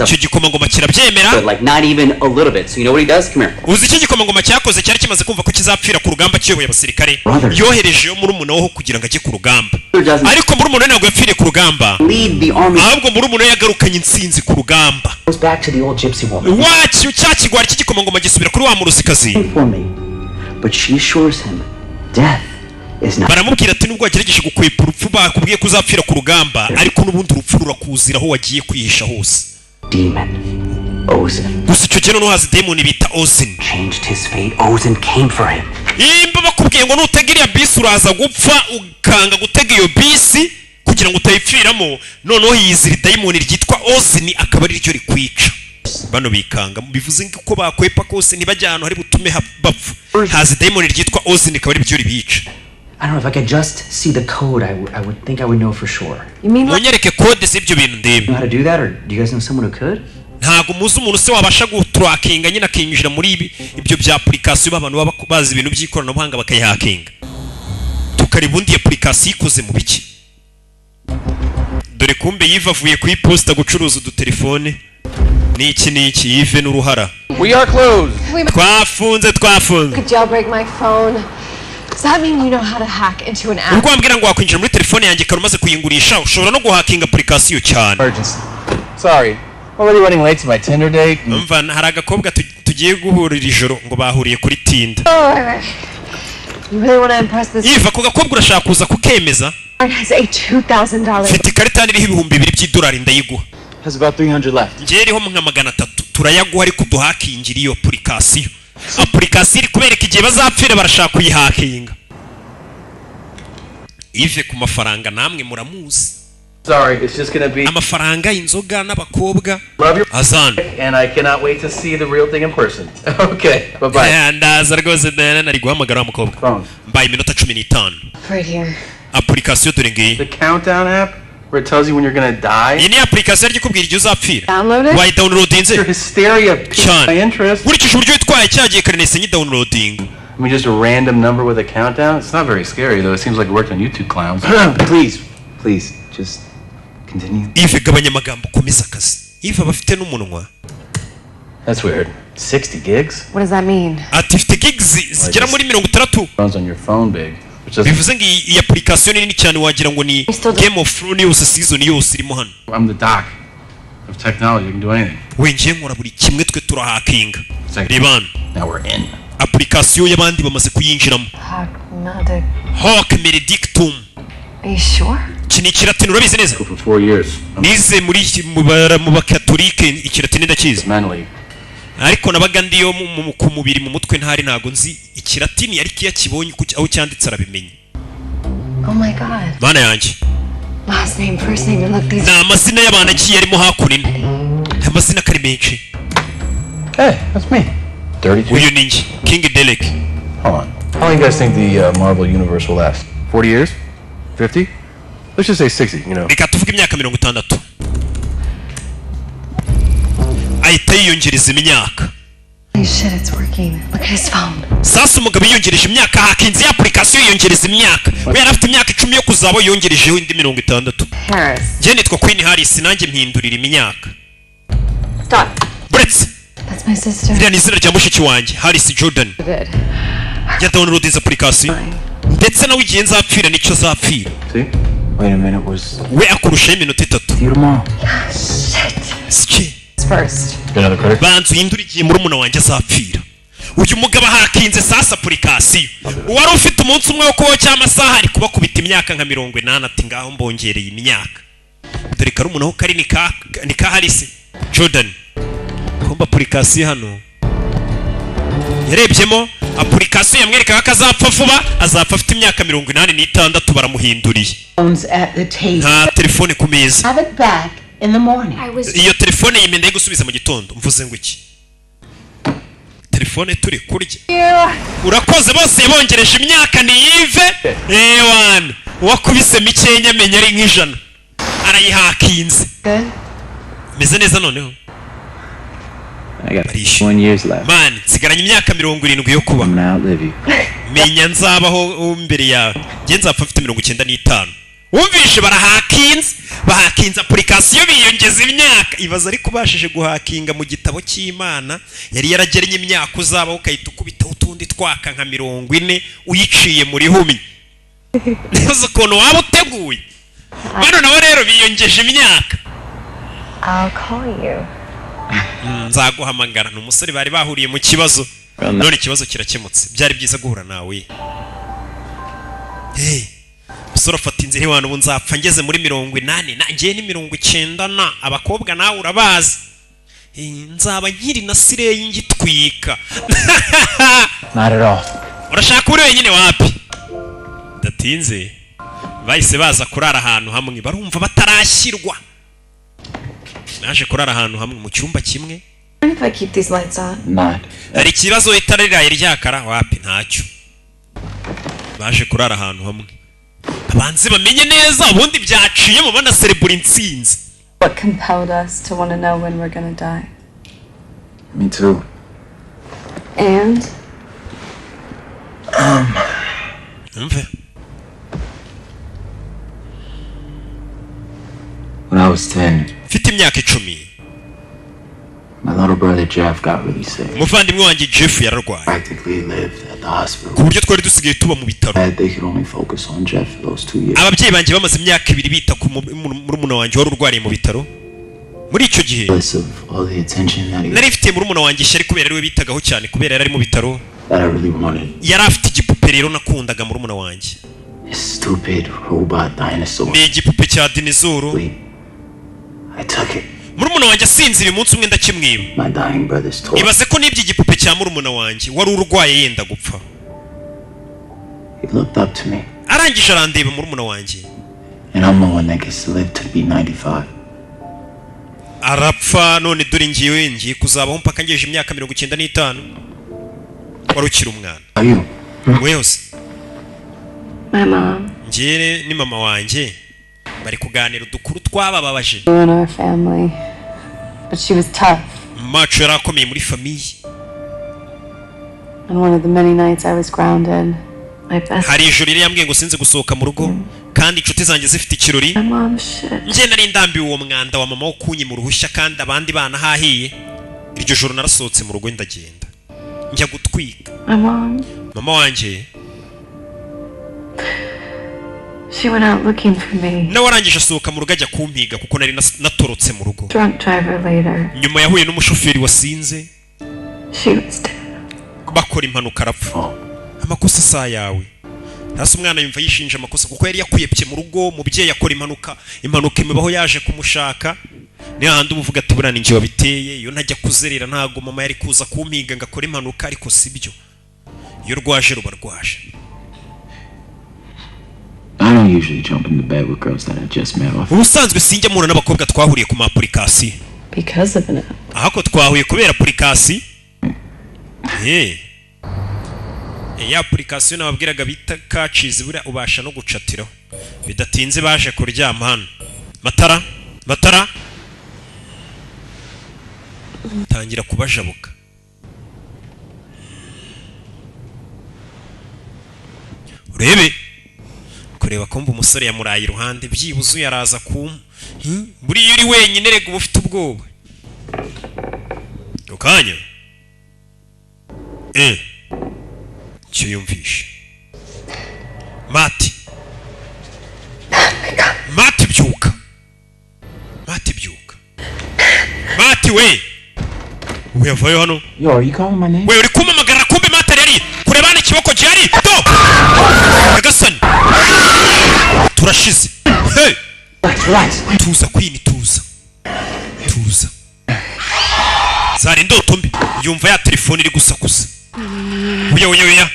icyo gikomangoma kirabyemera uzi icyo gikomangoma cyakoze cyari kimaze kumva ko kizapfira ku rugamba kiyoboye abasirikare yoherejeyo murumuna we kugira ngo ajye ku rugamba ariko murumuna we ntabwo yapfiriye ku rugamba ahubwo murumuna we yagarukanye intsinzi ku rugamba wacyo cya kigwari cy'igikomangoma gisubira kuri wa murusikazi baramubwira ati nubwo wagerageje gukwepa urupfu bakubwiye ko uzapfira ku rugamba ariko n'ubundi urupfu rurakuzira aho wagiye kwihisha hose gusa icyo gihe noneho haza demoni bita Ozin imba bakubwiye ngo nutega iriya bisi uraza gupfa ukanga gutega iyo bisi kugira ngo utayipfiramo noneho yizira idayimoni ryitwa Ozin akaba ari ryo rikwica bano bikanga bivuze ko bakwepa kose ntibajya ahantu hari butume bapfa haza idayimoni ryitwa Ozin akaba ari ryo ribica. I don't know, if I could just see the code, I would think I would know for sure. You mean Nonyereke code sibyo bintu ndebe. How to do that, or do you guys know someone who could? Ntago muzi umuntu se wabasha gutrackinga nyina akinjira muri ibyo bya application b'abantu baba bazi ibintu by'ikoranabuhanga bakayihakinga. Tukaribundi application ikoze mu biki. Dore kumbe yivavuye ku iposta gucuruza udutelefone. Niki yive n'uruhara. We are closed. Twafunze. Could jailbreak my phone? Does that mean you know how to hack into an app? Ubwo ambwira ngo wakwinjira muri telefone yanjye karumaze kuyingurisha ushobora no guhackinga application cyane. Sorry. Already running late to my Tinder date. Umva hari agakobwa tugiye guhurira ijoro ngo bahuriye kuri Tinder. You really want to impress this? Yiva ko gakobwa urashaka kuza kukemeza? Has a $2,000. Fite ikarita iriho $2,000 ndayiguha. Has about 300 left. Ngeriho nka 300 turayaguha ariko duhakingira iyo application. Application iri kubereka igihe bazapfira barashaka kuyihakinga. Ive ku mafaranga namwe muramuzi. Sorry, it's just gonna be amafaranga inzoga n'abakobwa. Azan. And I cannot wait to see the real thing in person. Okay, bye bye. Ndaza rwose nari guhamagara umukobwa. Mbaye iminota 15. Right here. Application dore ngiyi. The countdown app where it tells you when you're gonna die. Iyi ni application ikubwira igihe uzapfira. Download it. Why downloadinze? Your hysteria piques my interest. Urikije uburyo itwaye cyagiye karenese nyi downloading. I mean, just a random number with a countdown? It's not very scary, though. It seems like it worked on YouTube clowns. Please, just continue. Ive gabanya amagambo komeza akazi. Ive bafite n'umunwa. That's weird. 60 gigs? What does that mean? Ati 50 gigs zigera muri 60. Runs on your phone big. Bivuze ngo iyi application nini cyane wagira ngo ni Game of Thrones yose season yose irimo hano. I'm the doc of technology. You can do anything. Wenje nkora buri kimwe twe turahakinga. Rebana. Now we're in. Application y'abandi bamaze kuyinjiramo. Hawk Meredictum. Are you sure? Kini kiratini urabizi neza? For 4 years. Nize muri mu bakatolike ikiratini ndakizi. Manually. Ariko nabaga ndiyo ku mubiri mu mutwe ntari nago nzi ikiratini ariko iyo kibonye aho cyanditse arabimenye. Oh my god. Bana yanjye. Last name, first name, and look these. Na amazina y'abana agiye arimo hakurini. Amazina kari menshi. Hey, that's me. 32. Uyu ninjye King Derek. Hold on. How long do you guys think the Marvel universe will last? 40 years? 50? Let's just say 60, you know. Reka tuvuge imyaka 60. Ahita yiyongereza imyaka. Holy shit, it's working. Look at his phone. Sasa umugabo yongereje imyaka hakinze ya application yongereza imyaka. We yari afite imyaka 10 yo kuzaba yongerejeho indi 60. Harris. Je nitwa Queen Harris nanjye mpindurira imyaka. Stop. Brits. That's my sister. Iriya ni izina rya mushiki wanjye Harris Jordan. Ya download izi application. Ndetse nawe igihe nzapfira nicyo zapfira. See? Wait a minute, was... We akurusha iminota 3. See you tomorrow. Sike. First. Another credit? Banzu hindura igihe murumuna wanjye azapfira. Uyu mugabo hakinze sasa application. Uwari ufite umunsi umwe wo kubaho cy'amasaha ari kubakubita imyaka nka 80 ati ngaho mbongereye imyaka. Dore kari umuntu kari ni ka Harris Jordan. Komba application hano. Yarebyemo application yamwereka ko azapfa vuba, azapfa afite imyaka 86 baramuhinduriye. Nta telefone ku meza. Have it back in the morning. Iyo telefone yimende gusubiza mu gitondo. Mvuze ngo iki? Telefone turi kurya. Urakoze bose yabongereje imyaka ni Yves. Ewan. Wakubise mikenya menya ari nk'ijana. Arayihakinze. Meze neza noneho. I got 1 year left. Man, sigaranye imyaka 70 yo kuba. I'm gonna outlive you. Menya nzabaho mbere yawe. Nge nzapfa mfite 95. Wumvishe bahakinze application biyongeza imyaka. Ibaza ari kubashije guhakinga mu gitabo cy'Imana. Yari yarageranye imyaka uzabaho ukahita ukubita utundi twaka nka 40 uyiciye muri humi. Neza kono waba uteguye. Bano nawe rero biyongeje imyaka. I'll call you. Nzaguhamagara n'umusore bari bahuriye mu kibazo. None ikibazo kirakemutse. Byari byiza guhura nawe. Hey. Musore afata inzira iwana ubu nzapfa ngeze muri 80 nanjye ni 90 na abakobwa nawe urabazi. Nzaba nkiri na sireyi ngitwika. Not at all. Urashaka uri wenyine wapi? Datinze. Bahise baza kurara ahantu hamwe barumva batarashyirwa. Naje kurara ahantu hamwe mu cyumba kimwe. If I keep these lights on. Not. Hari kibazo itariraye ryakara wapi ntacyo. Baje kurara ahantu hamwe. Abanzi bamenye neza ubundi byaciye mu bana celebrate intsinzi. What compelled us to want to know when we're gonna die? Me too. And? When I was 10, Mfite imyaka 10. my little brother Jeff got really sick. Umuvandimwe wanjye Jeff yararwaye. Practically lived at the hospital. Ku buryo twari dusigaye tuba mu bitaro. They could only focus on Jeff for those 2 years. Ababyeyi banjye bamaze imyaka 2 bita ku murumuna wanjye wari urwariye mu bitaro. Muri icyo gihe nari mfite murumuna wanjye ishyari kubera ariwe bitagaho cyane kubera yari ari mu bitaro. Yari afite igipupe rero nakundaga murumuna wanjye. Stupid robot dinosaur. Ni igipupe cya dinozoro. I took it. Murumuna wanjye asinzira umunsi umwe ndakimwiba. My dying brother's toy. Ibaze ko nibyo igipupe cya murumuna wanjye wari urwaye yenda gupfa. He looked up to me. Arangije arandeba murumuna wanjye. And I'm the one that gets to live to be 95. Arapfa none dore ngiye kuzabaho mpaka ngeje imyaka 95. Wari ukiri umwana. Are you? Weyose. My mom. Njye ni mama wanjye. Bari kuganira udukuru twabababaje. In our family. But she was tough. Macho yarakomeye muri famiye. On one of the many nights I was grounded. Hari ijoro riri yambwiye ngo sinze gusohoka mu rugo kandi inshuti zanjye zifite ikirori. Njye nari ndambiwe uwo mwanda wa mama wo kunyi mu ruhushya kandi abandi bana hahiye. Iryo joro narasohotse mu rugo ndagenda. Njya gutwika. Mama wanjye. She went out looking for me. Nawe arangije asohoka mu rugo ajya kumpiga kuko nari natorotse mu rugo. Drunk driver later. Nyuma yahuye n'umushoferi wasinze. She was dead. Bakora impanuka arapfa. Amakosa saa yawe. Hasi umwana yumva yishinja amakosa kuko yari yakuyepye mu rugo mubyeyi akora impanuka imibaho yaje kumushaka. Ni handi umuvuga ati burana ingiye wabiteye iyo ntajya kuzerera ntago mama yari kuza kumpiga ngakora impanuka ariko sibyo. Iyo rwaje rubarwaje. I don't usually jump into bed with girls that I just met off. Ubusanzwe sinjya mura n'abakobwa twahuriye ku ma application. Because of it. Ahako twahuye kubera application. Ya application nababwiraga bita Catchies bura ubasha no gucatiraho. Bidatinze baje kuryama hano. Matara. Tangira kubajabuka. urebe kureba kumva umusore yamuraye iruhande byibuze yaraza kuma buriya uri wenyine rega uba ufite ubwoba ukanya cyo yumvishe Mati byuka Mati we yavayo hano Yo, are you calling my name? we uri kumamagara kumbe Mati yari kurebana ikiboko cyari to Yagasani turashize hey Relax. tuza kwini tuza zari ndoto mbi yumva ya telefone iri gusakuza uya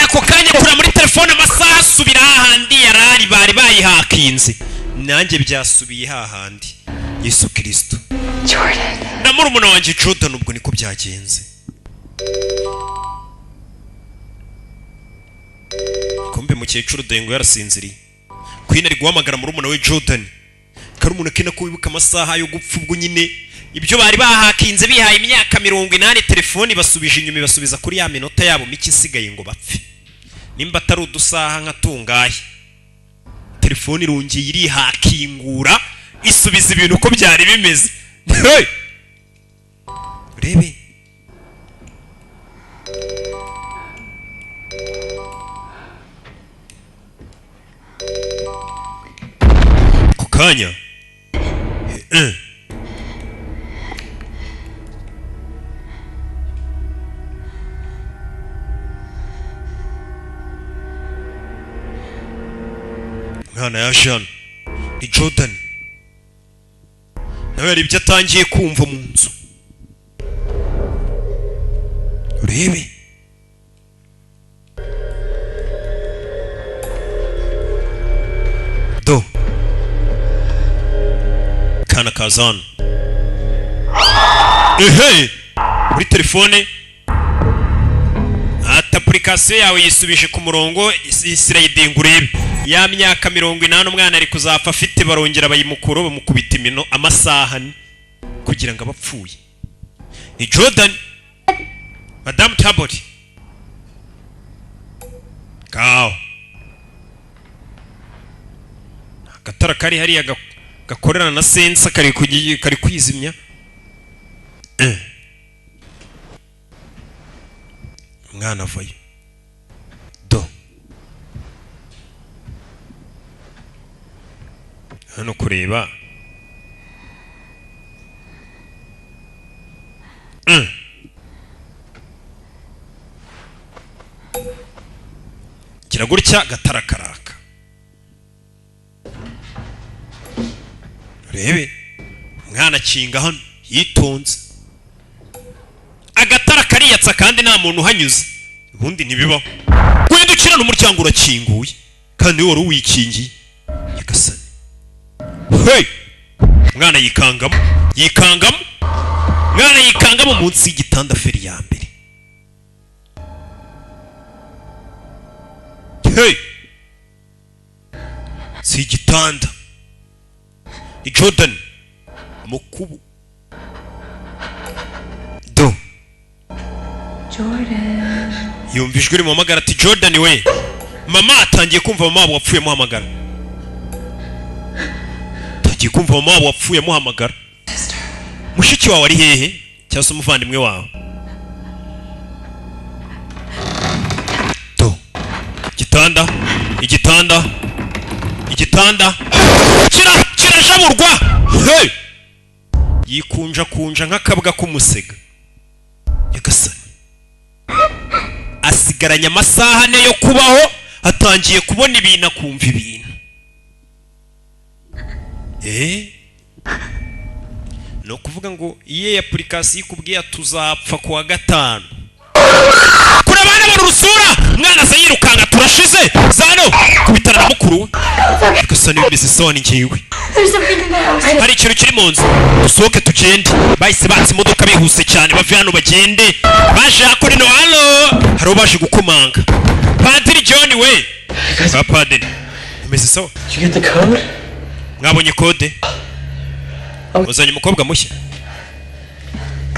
ako kanya kura muri telefone amasaha asubira hahandi yarari bari bayihakinze nanjye byasubiye hahandi Yesu Kristo Jordan. na murumuna wanjye Jordan ubwo niko byagenze kumbe mukecuru dengo yarasinziriye Queen ari guhamagara murumuna we Jordan karumuna kena ko wibuka amasaha yo gupfa ubwo nyine ibyo bari bahakinze bihaye imyaka 80 telefoni basubije inyuma basubiza kuri ya minota yabo miki isigaye ngo bapfe nimba atari udusaha nkatungaye telefoni rungiye iri hakingura isubiza ibintu uko byari bimeze hey rebe kukanya mwana ya Jean ni Jordan nawe yari ibyo atangiye kumva mu nzu urebe do kana kazana muri telefone ata application yawe yisubije ku murongo isirayidinga urebe ya myaka 80 umwana ari kuzapfa afite barongera bayimukuro bamukubita imino amasaha kugira ngo abapfuye ni Jordan Madame Tabot kao agatara kari hariya gakorana na sensa kari kwizimya mwana vayo do hano kureba kiragurya gatarakaraka rebe mwana kinga hano yitonze agatara kariyatsa kandi nta muntu uhanyuze ubundi ntibibaho gwenda ukirana umuryango urakinguye kandi wari uwikingiye Yagasani hey mwana yikangamo mwana yikangamo munsi y'igitanda feri ya mbere hey si igitanda ni Jordan mukubu do Jordan yumvijwe uri muhamagara ati Jordan we mama atangiye kumva mama wabo wapfuye muhamagara mushiki wawe ari hehe cyangwa se umuvandimwe wawe do igitanda kirajamurwa hey yikunja nk'akabwa k'umusega Yagasani asigaranye amasaha ane yo kubaho atangiye kubona ibintu akumva ibintu no kuvuga ngo iye application ikubwiye tuzapfa kuwa gatanu kura bana mu rusura mwana se yirukanga turashize zano kubitana na mukuru Yagasani bimeze soni ngiwe hari ikintu kiri mu nzu dusohoke tugende bahise batse imodoka bihuse cyane bave hano bagende baje akore no halo hari baje gukomanga Padiri John we Padiri bimeze so Did you get the code? mwabonye kode uzanye umukobwa mushya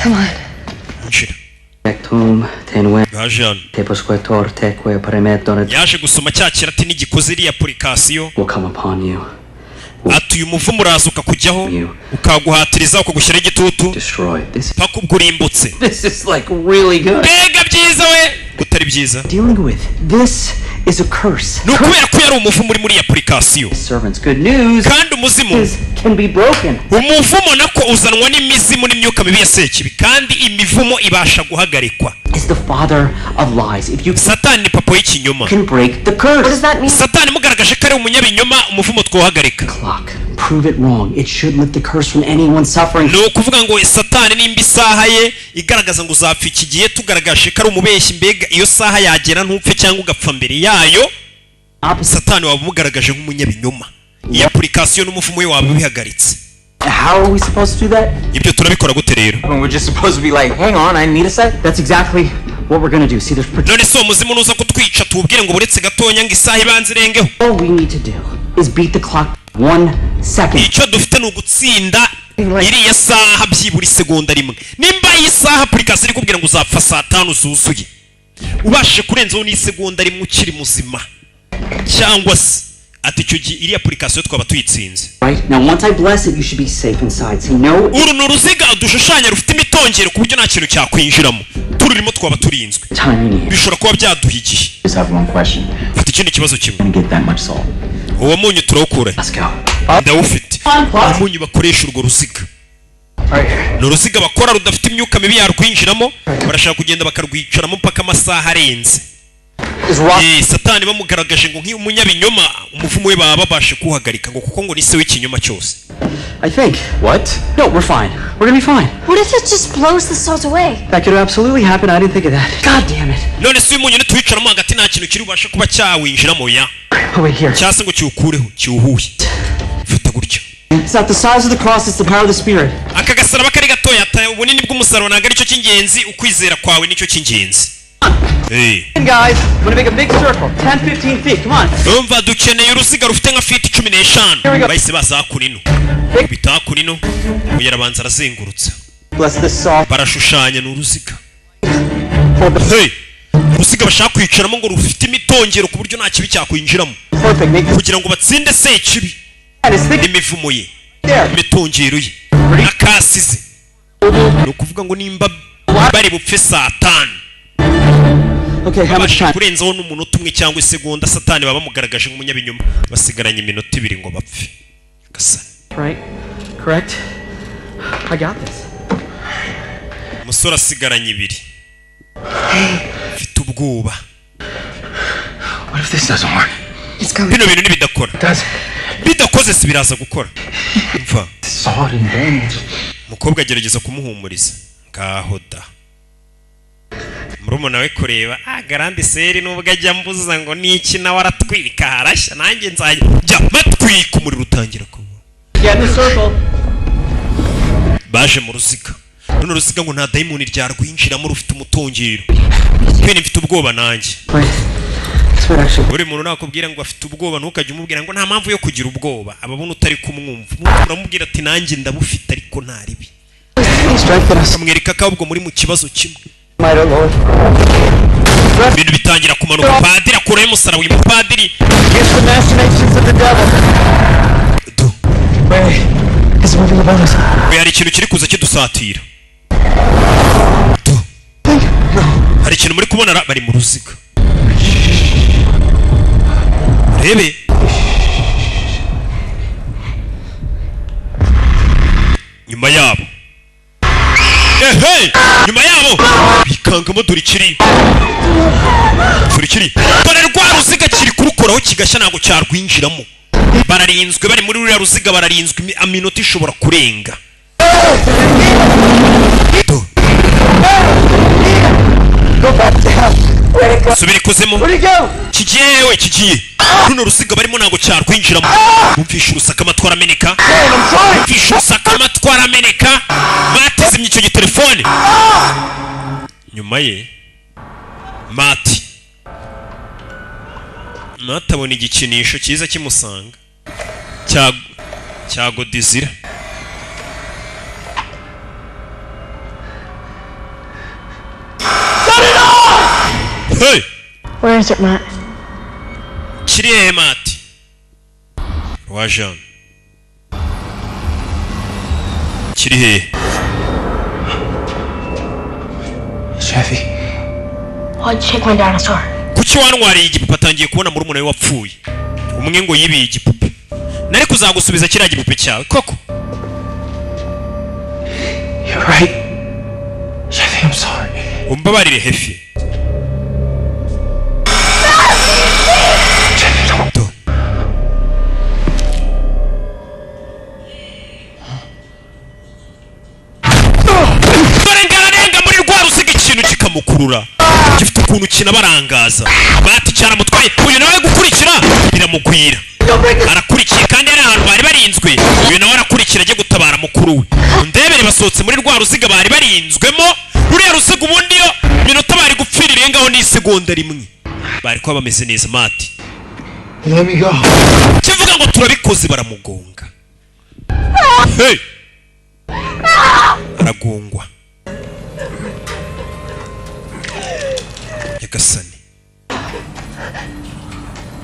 Come on. nshira yaje gusoma cya kiratini gikoze iriya application ati uyu muvumo uraza ukakujyaho ukaguhatiriza ukagushyira igitutu paka ubwo urimbutse. Mbega byiza we utari byiza ni ukubera ko yari umuvumo uri muri iyi application kandi umuzimu umuvumo nako uzanwa n'imizimu n'imyuka mibi ya sekibi kandi imivumo ibasha guhagarikwa. Satani ni papa y'ikinyoma. Satani mugaragaje ko ari umunyabinyoma umuvumo twohagarika. Ni ukuvuga ngo Satani nimba isaha ye igaragaza ngo uzapfa iki gihe tugaragaje ko ari umubeshyi mbega iyo saha yagera ntupfe cyangwa ugapfa mbere yayo Satani waba umugaragaje nk'umunyabinyoma. Iyi application n'umuvumo we waba ubihagaritse. How are we supposed to do that? Ibyo turabikora gute rero? We're just supposed to be like, hang on, I need a sec. That's exactly what we're going to do. See, there's none so muzimu nuza kutwica tubwire ngo buretse gatonya ngo isaha ibanze irengeho. All we need to do is beat the clock 1 second. Icyo dufite ni ugutsinda iriya saha byibura isegonda rimwe. Nimba iyi saha application iri kubwira ngo uzapfa saa 5 zuzuye ubashije kurenzaho n'isegonda rimwe ukiri muzima cyangwa se ati icyo gihe iriya application twaba tuyitsinze. Right now once I bless it you should be safe inside. See no uru nuruziga dushushanya rufite imitongero ku buryo nta kintu cyakwinjiramo tururimo twaba turinzwe bishobora kuba byaduha igihe. Just have one question. Mfite ikindi kibazo kimwe. Get that much salt. Uwo munyu turawukura. Ndawufite. Umunyu bakoresha urwo ruziga. Ni uruziga bakora rudafite imyuka mibi yarwinjiramo barashaka kugenda bakarwicaramo mpaka amasaha arenze. Satani bamugaragaje ngo nk'umunyabinyoma umuvumo we baba babashe kuhagarika ngo kuko ngo ni se w'ikinyoma cyose. I think. What? No, we're fine. We're gonna be fine. What if it just blows the salt away? That could absolutely happen. I didn't think of that. God damn it. None se umunyu ne tuwicaramo hagati nta kintu kiri ubashe kuba cyawinjiramo ya. Wait here. Cyase ngo kiwukureho kiwuhuye. Fata gutyo. It's not the size of the cross, it's the power of the spirit. Aka gasaraba kari gatoya ata ubunini bw'umusaraba ntago aricyo cy'ingenzi ukwizera kwawe nicyo cy'ingenzi. Hey guys, we're gonna make a big circle 10-15 feet. Come on. Umva dukeneye uruziga rufite nka feet 15 bahise baza kunino bita kunino uyarabanza arazengurutsa. Bless this salt. Barashushanya n'uruziga. Hey uruziga bashaka kwicaramo ngo rufite imitongero ku buryo nta kibi cyakwinjiramo kugira ngo batsinde se kibi imivumo ye imitongero ye akasize. Ni ukuvuga ngo nimba bari bupfe saa 5 Okay, how much time? Kurenzaho n'umunota umwe cyangwa isegonda Satani baba bamugaragaje nk'umunyabinyoma basigaranye iminota 2 ngo bapfe. Kasa. Right? Correct? I got this. Musora asigaranye 2. Mfite ubwoba. What if this doesn't work? It's coming. Bino bintu nibidakora. Bidakoze si biraza gukora. Mva. Salt and damage. Mukobwa agerageza kumuhumuriza. Ngaho da. Murumuna we kureba garandi seri nubwo ajya mbuza ngo niki nawe aratwika harashya nanjye nzajya matwika umuriro utangira kuba. Get in the circle. Baje mu ruziga. None ruziga ngo nta daimoni ryarwinjiramo rufite umutongero. Kwene mfite ubwoba nanjye. Buri muntu nakubwira ngo afite ubwoba ntukajye umubwira ngo nta mpamvu yo kugira ubwoba ababona utari kumwumva. Uramubwira ati nanjye ndabufite ariko ntaribi. Amwereka ko ubwo muri mu kibazo kimwe. Ibintu bitangira kumanuka. Padiri akuraho umusaraba uyu mupadiri. Hari ikintu kiri kuza kidusatira. Hari ikintu muri kubona bari mu ruziga. Rebe. Nyuma yabo. Hey! Nyuma yabo bikangamo durikiri. Durikiri. Dore rwa ruziga kiri kurukoraho kigashya ntago cyarwinjiramo. Bararinzwe bari muri ruriya ruziga bararinzwe aminota ishobora kurenga. Subiri kuzemo. Kigiye kigiye. Runo ruziga barimo ntago cyarwinjiramo. Bumvisha urusaka amatwara ameneka. Bumvisha urusaka amatwara ameneka. Matizimye icyo gitelefone. Nyuma ye Mati abona igikinisho cyiza kimusanga cya Godizira. Where's it, Matt? kiri hehe Mati rwa Jean kiri hehe Chevy. Why'd you take my dinosaur? kuki wantwariye igipupe atangiye kubona murumuna we wapfuye umwe ngo yibiye igipupe nari kuzagusubiza kiriya gipupe cyawe koko You're right. Chevy, I'm sorry. umbabarire Hefi Chevy, don't. barenga muri rwa ruziga ikintu kikamukurura gifite ukuntu kinabarangaza Mati cyaramutwaye uyu nawe gukurikira biramugwira arakurikiye kandi ari ahantu bari barinzwe uyu nawe arakurikira ajye gutabara mukuru we ndebere basohotse muri rwa ruziga bari barinzwemo ruriya ruziga ubundi yo minota bari gupfira irengaho n'isegonda rimwe bari kuba bameze neza Mati Let me go. kivuga ngo turabikoze baramugonga hey aragongwa Nyagasani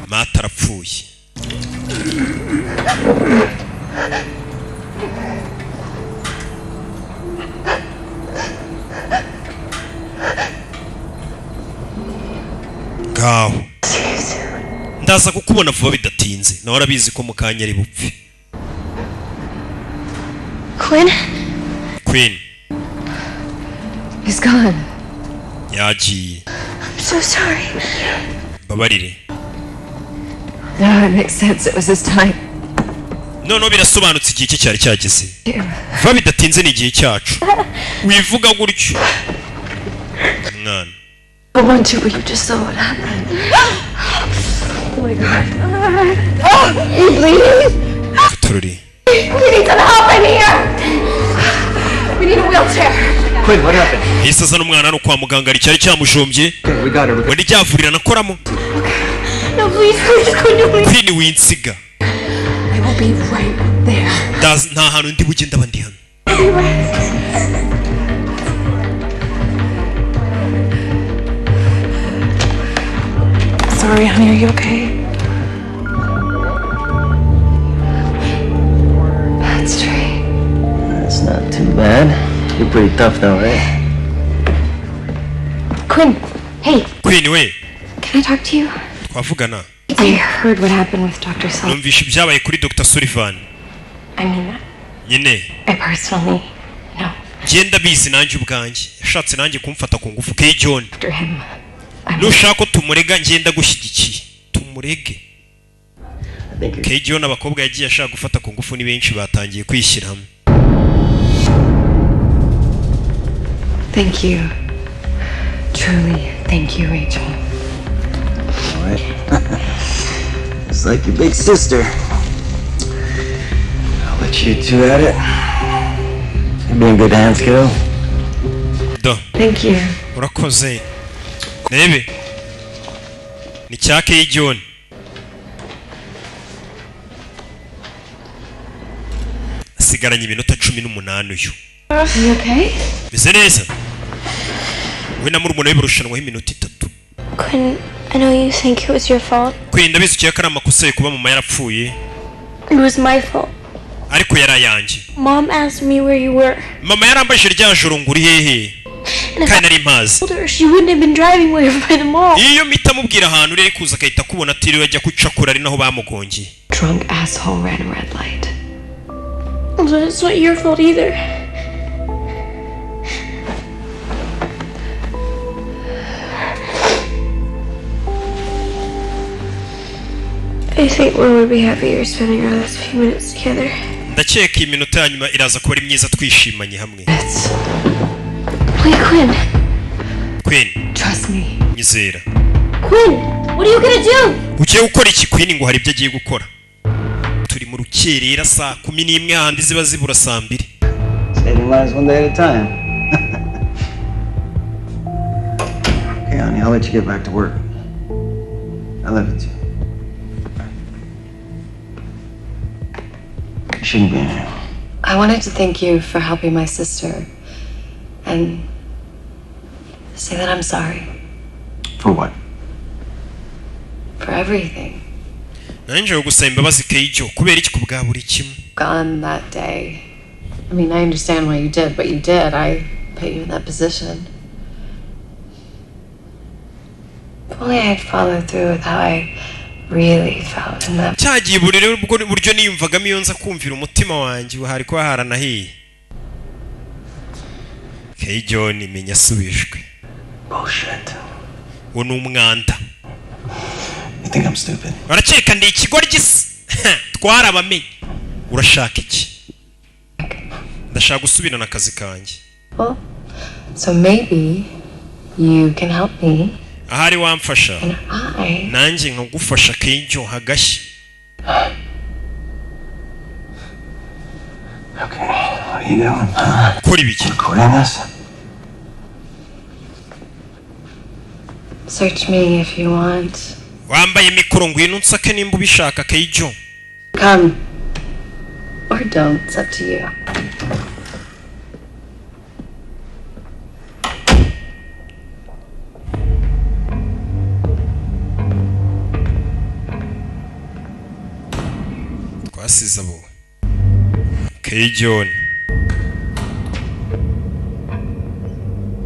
Mati arapfuye ngaho ndaza kukubona vuba bidatinze nawe arabizi ko mukanya ari bupfe Queen He's gone. yagiye I'm so sorry. babarire No, it makes sense. It was his time. no birasobanutse igihe cye cyari cyageze vuba bidatinze ni igihe cyacu wivuga gutyo mwana I want to, but you just saw what happened. Oh my God. You bleeding? Tururi We need some help in here. We need a wheelchair. Quinn, what happened? yise azana umwana hano kwa muganga cyari cyamujombye Okay, we got her. wari ryavurira nakoramo No, please, we're just going to leave. Queen winsiga I will be right there. nta hantu ndi bugenda abandi hano Sorry, honey, are you okay? That's right. That's not too bad. You're pretty tough though, right? Quinn, hey, Queen we can I talk to you? twavugana I heard what happened with Dr. Sullivan. numvishe ibyabaye kuri Dr. Sullivan I mean, nyine I personally know. genda bizi nanjye ubwanjye yashatse nanjye kumfata ku ngufu Kay John After him, nushaka ko tumurega ngenda gushyigikiye tumurege Kay John abakobwa yagiye ashaka gufata ku ngufu ni benshi batangiye kwishyira hamwe thank you. Truly, thank you, Rachel. All right. It's like your big sister. I'll let you two at it. You'll be in good hands, kiddo. Thank you. urakoze nebe ni cya Kay John asigaranye iminota 18 uyu You okay? meze neza we na murumuna we barushanwaho iminota 3 Quinn, I know you think it was your fault. kwirinda bizi ukiye ko ari amakosa ye kuba mama yarapfuye It was my fault. ariko yari ayanjye Mom asked me where you were. mama yarambajije rya joro ngo uri hehe And if kandi nari I mpazi told her, she wouldn't have been driving away by the mall. iyo mpita mubwira ahantu uri kuza akahita kubona atiriwe ajya kucakura ari naho bamugongeye Drunk asshole ran a red light. But it's not your fault either. I think Mom would be happier spending our last few minutes together. ndakeka iyi minota ya nyuma iraza kuba ari myiza twishimanye hamwe Wait, Quinn. Queen Trust me. nyizera Quinn, what are you gonna do? ugiye gukora iki Queen ngo hari ibyo agiye gukora turi mu rukerera saa 11 handi ziba zibura saa 2 Saving lives one day at a time. Okay, honey, I'll let you get back to work. I love you too. You shouldn't be in here. I wanted to thank you for helping my sister and say that I'm sorry. For what? for everything. Nanje gusaba imbabazi Keijo kubera iki kubwa buri kimwe. Gone that day. I mean, I understand why you did what you did. I put you in that position. If only I had followed through with how I really felt in that. Cyagiye buryo niyumvagamo iyo nza kumvira umutima wanjye hari ko haranahiye. Keijo nimenya subijwe. Bullshit. Uno umwanda. You think I'm stupid? Baraceka ndi ikigoryi gisa. Twarabamenye. Urashaka iki? Ndashaka gusubirana akazi kanjye. Well, so maybe you can help me. Ahari wamfasha. And nanjye nkagufasha Keijo hagashya. Okay, what are you doing? Kuri biki? Recording us? search me if you want. Wambaye mikoro ngwino nsake nimba ubishaka Keijo. Come. Or don't, it's up to you. Twasize abo. Keijo.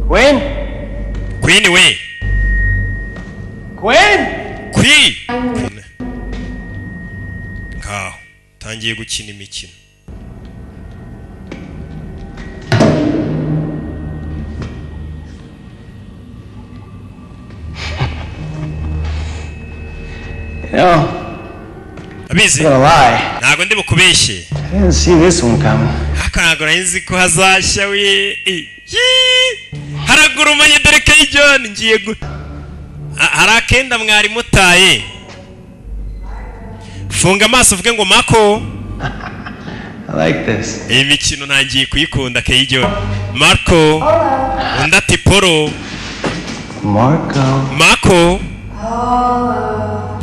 Queen? Queen we. Queen? Queen. Ngaho tangiye gukina imikino. Abizi? Ntago ndi bukubeshye. I didn't see this one coming. Akanago nzi ko hazashya we. Haragurumanye dore Keijo ngiye harakenda mwari mutaye. Funga amaso uvuge ngo Marco. I like this. Imikino ntangiye kuyikunda Keijo. Marco. Undati Poro. Marco.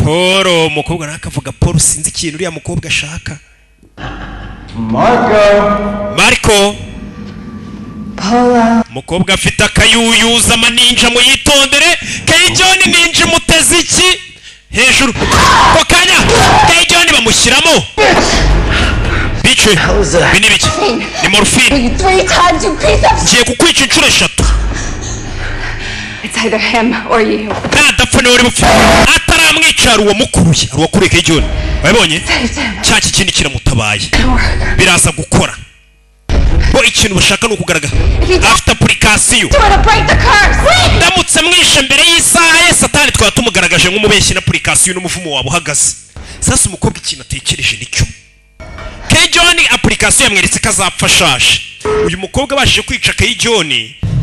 Poro mukobwa nakavuga Poro sinzi ikintu uriya mukobwa ashaka. Marco. Paula. Mukobwa afite akayuyuza amaninja muyitondere. Keijo ni ninja muteze iki hejuru ko kanya Keijo bamushyiramo. Bice bini biki ni morphine. 3 times you piece of. Ngiye kukwica inshuro 3. It's either him or you. Nadapfa niwe uri bupfa. Ataramwicara uwo mukuruye ari wakuriye Keijo. Wabonye cyaki kindi kiramutabaye. Biraza gukora. Bo ikintu bashaka no kugaragara. After application. Ndamutse mwishe mbere y'isaha ye Satani twaba tumugaragaje nk'umubeshyi na application n'umuvumo wabo uhagaze. Sasa umukobwa ikintu atekereje nicyo. Keijo ni application yamweretse kazapfa shashe. Uyu mukobwa bashije kwica Keijo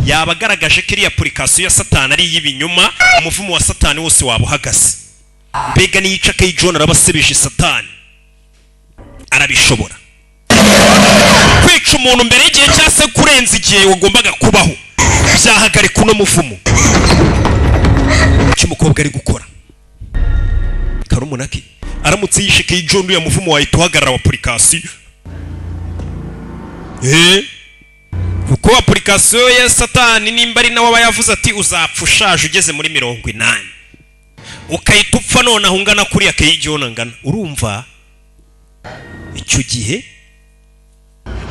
yabagaragaje ko iri application ya Satani ari y'ibinyuma umuvumo wa Satani wose wabo uhagaze. Mbega ni yica Keijo arabasebeje Satani. Arabishobora. Kwica umuntu mbere y'igihe cyase kurenza igihe wagombaga kubaho byahagarika uno muvumo. Icyo umukobwa ari gukora Karumunaki aramutse yishe Keijo ya muvumo wahita uhagarara wa application. Kuko application ya Satani nimba ari nawe yavuze ati uzapfa ushaje ugeze muri 80 ukahita upfa none ahungana kuri ya Keijo ngana. Urumva icyo gihe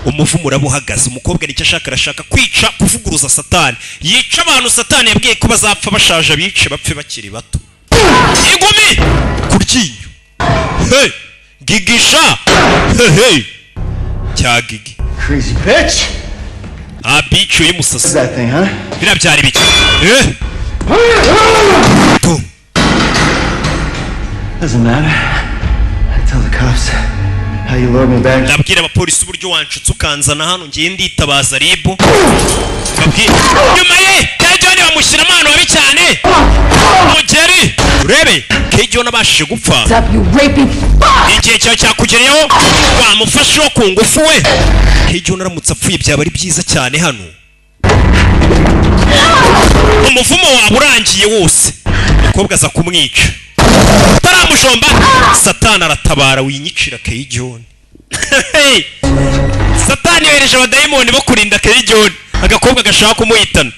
umuvumo urabuhagaze. Umukobwa nicyo ashaka arashaka kwica kuvuguruza Satani. Yica abantu Satani yabwiye ko bazapfa bashaje bice bapfe bakiri bato. Ingumi kuryinyo. Hey gigisha. Hey cyagigi. Crazy bitch. Bicho y'umusasa. That thing, huh? Birabyari biki? Doesn't matter. I tell the cops how you lured me back. Ndabwira abapolisi uburyo wanshutse ukanzana hano ngiye nditabaza ribu. Nyuma ye Keijo bamushyira amano babi cyane. Mugeri urebe Keijo nabashije gupfa. Igihe cyawe cyakugereyeho wamufashe wo ku ngufu we. Keijo naramutse apfuye byaba ari byiza cyane hano. Umuvumo waburangiye wose. Umukobwa aza kumwica. Taramushomba Satani aratabara winyicira Keijo. Satani yohereje abadayimoni bo kurinda Keijo. Agakobwa gashaka kumuhitana.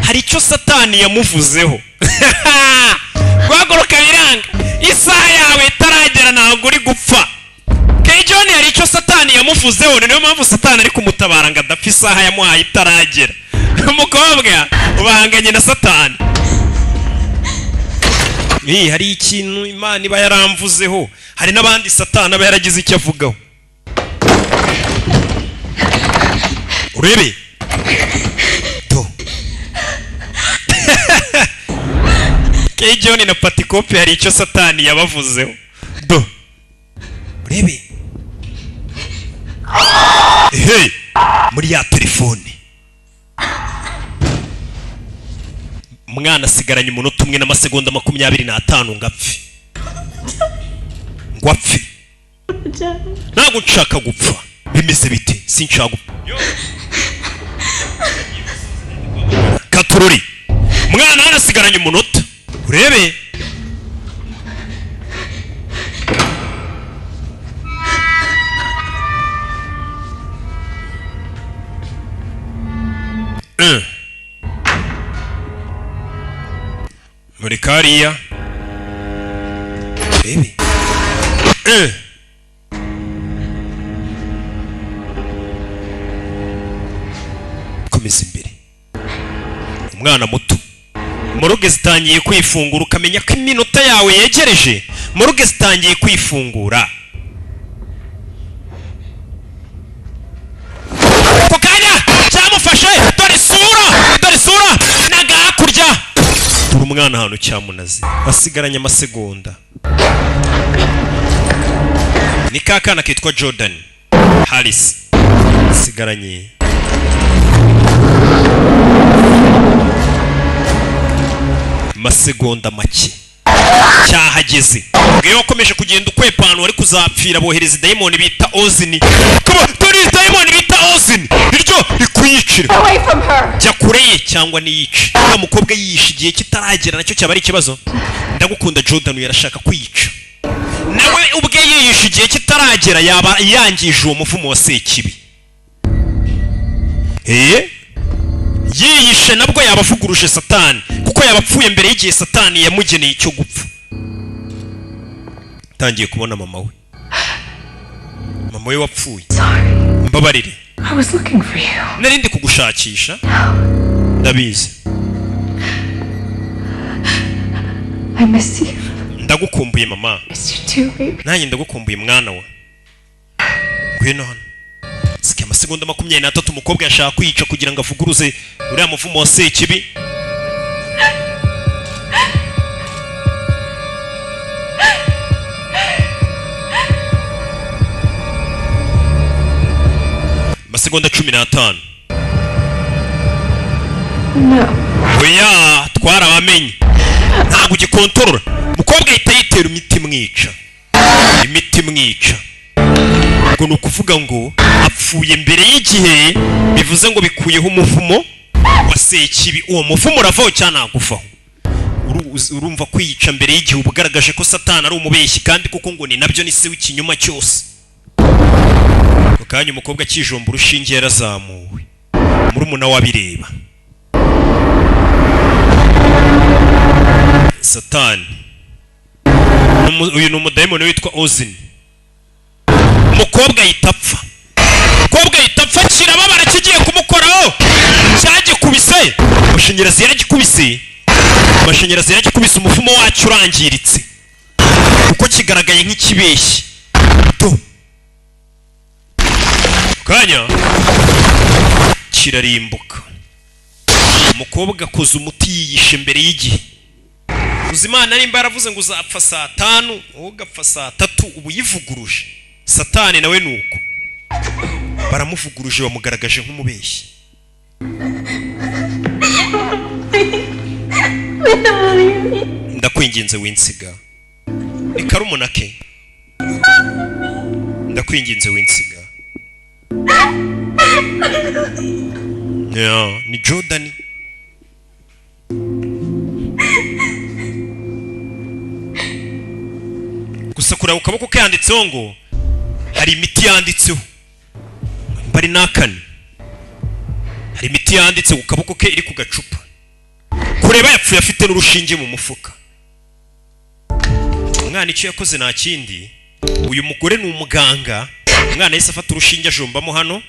Hari icyo Satani yamuvuzeho. Gwagoroka yamuvuzeho, niyo mpamvu Satani ari kumutabara ngo adapfa isaha yamuhaye itaragera. Umukobwa ubahanganye na Satani. Hari ikintu Imana iba yaramvuzeho, hari n'abandi Satani aba yaragize icyo avugaho. Urebe to John na Patikope hari icyo Satani yabavuzeho. Do urebe muri ya telefone umwana asigaranye umunota umwe n'amasegonda 25 ngapfe. Ngwapfe ntabwo nshaka gupfa. Bimeze bite? Sinshaka gupfa. Katururi umwana arasigaranye umunota. Urebe muri kariya. Urebe komeza imbere. Umwana muto muruge zitangiye kwifungura, ukamenya ko iminota yawe yegereje. Muruge zitangiye kwifungura. Kokanya cyamufashe, dore sura naga kurya. Turi umwana hano cyamunaze, basigaranye amasegonda. Ni kakana kitwa Jordan Harris sigaranye masegonda make cyahageze. Ngiyo wakomeje kugenda ukwepana wari kuzapfira bohereza daimoni bita Ozini. Dore daimoni bita Ozini iryo rikuyicira. Jya kureye cyangwa niyice. Uwo mukobwa yiyisha igihe kitaragera, nacyo cyaba ari ikibazo. Ndagukunda Jordan yarashaka kwiyica. Nawe ubwe yiyisha igihe kitaragera yaba yangije uwo muvumo wa Sekibi. Yiyishe nabwo yabavuguruje Satani, kuko yabapfuye mbere y'igihe Satani yamugeneye icyo gupfa. Tangiye kubona mama we wapfuye. Mbabarire, narindi kugushakisha. Ndabizi. Ndagukumbuye mama. Nanjye ndagukumbuye mwana wa. Ngwino hano. Sike amasegonda 23 umukobwa yashaka kwica kugira ngo avuguruze uriya muvumo wa Sekibi. Amasegonda 15. Oya, twarabamenye. Ntabwo ugikontorora. Umukobwa ahita yitera imiti mwica. Ngo nukuvuga ngo apfuye mbere y'igihe, bivuze ngo bikuyeho umuvumo wa Sekibi. Uwo muvumo uravaho cyane agufaho. Urumva kwiyica mbere y'igihe ubugaragaje ko Satani ari umubeshyi, kandi kuko ngo ni nabyo ni se w'ikinyoma cyose. Ukanya umukobwa kijomba urushinge yarazamuwe. Murumuna wabireba. Satani uyu ni umudayimoni witwa Ozini. Umukobwa yitapfa. Kirababara kigiye kumukoraho. Cyagikubise. Amashanyarazi yaragikubise. Umuvumo wacyo urangiritse, kuko kigaragaye nk'ikibeshyi. Kanya kirarimbuka. Umukobwa akoze umuti yiyishe mbere y'igihe. Uzimana nimba yaravuze ngo uzapfa saa 5, ugapfa saa 3, ubu yivuguruje. Satani nawe nuko baramuvuguruje, bamugaragaje nk'umubeshyi. Ndakwinginze winsiga. Ni karumunake. Ndakwinginze winsiga. Ni Jordan. Gusa kureba ukaboko ke yanditseho ngo hari imiti yanditseho. Bari nakane. Hari imiti yanditse ku kaboko ke iri ku gacupa. Kureba yapfuye afite n'urushinge mu mufuka. Umwana icyo yakoze nta kindi. Uyu mugore ni umuganga umwana yahise afata urushinge ajombamo hano,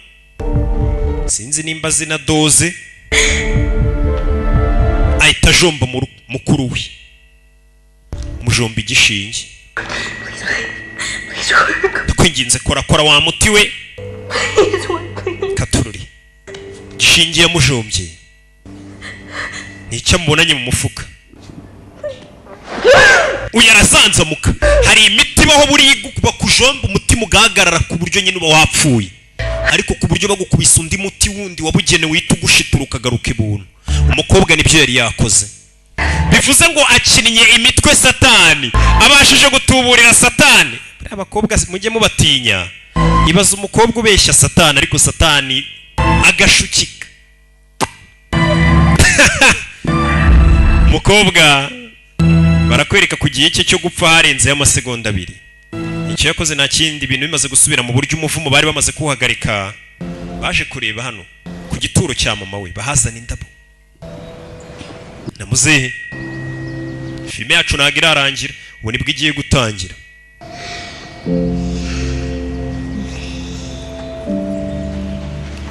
sinzi nimba zina doze, ahita ajomba mukuru we, mujomba igishinge. Ndakwinginze kora wa muti we, katururi gishinge yamujombye, nicyo mubonanye mu mufuka. Uyu arazanzamuka. Hari imiti baho buri bakujomba umutima ugahagarara ku buryo nyine uba wapfuye, ariko ku buryo bagukubisa undi muti wundi wabugenewe uhita ugushitura ukagaruka ibuntu. Umukobwa nibyo yari yakoze, bivuze ngo akinnye imitwe Satani, abashije gutuburira Satani. Abakobwa mujye mubatinya, ibaza umukobwa ubeshya Satani ariko Satani agashukika. Umukobwa barakwereka ku gihe cye cyo gupfa harenzeho amasegonda 2. Icyo yakoze nta kindi, ibintu bimaze gusubira mu buryo umuvumo bari bamaze kuhagarika. Baje kureba hano ku gituro cya mama we, bahazana indabo na muzehe. Filime yacu ntabwo irarangira, ubu nibwo igiye gutangira.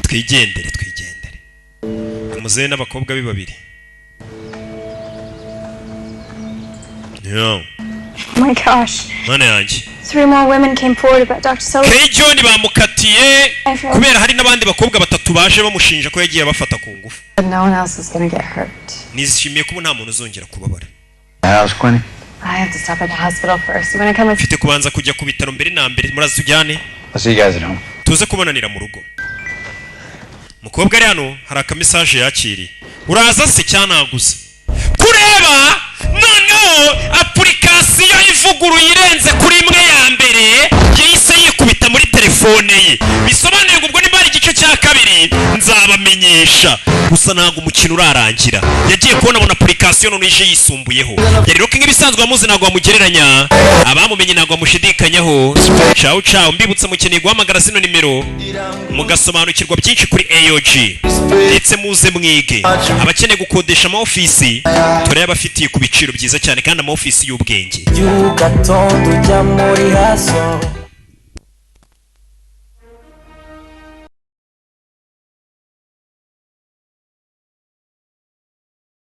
Twigendere. Muzehe n'abakobwa be 2. Oh my gosh. Mana yanjye. 3 more women came forward about Dr. Sullivan. Kay John bamukatiye kubera hari n'abandi bakobwa 3 baje bamushinja ko yagiye bafata ku ngufu. No one else is going to get hurt. Nizishimiye ko nta muntu uzongera kubabara. How's Quinny? I have to stop at the hospital first. You want to come with? Mfite kubanza kujya ku bitaro mbere na mbere, murazi tujyane. I'll see you guys at home. Tuze kubonanira mu rugo. Mukobwa ari hano hari aka message yakiriye. Uraza se cyanaguze. Kureba noneho application ivuguruye irenze kuri imwe ya mbere yise yikubita muri telefone ye. Bisobanuye ngo ubwo niba ari igice cya kabiri nzabamenyesha. Gusa ntago umukino urarangira. Yagiye kubona application none ije yisumbuyeho. Yari rocking ibisanzwe amuzi ntago amugereranya. Abamumenye ntago amushidikanyaho. Ciao mbibutsa mukeneye guhamagara zino nimero mugasobanukirwa byinshi kuri AOG. Ndetse muze mwige. Abakeneye gukodesha ama office turayabafitiye ku biciro byiza cyane kandi ama office y'ubwenge.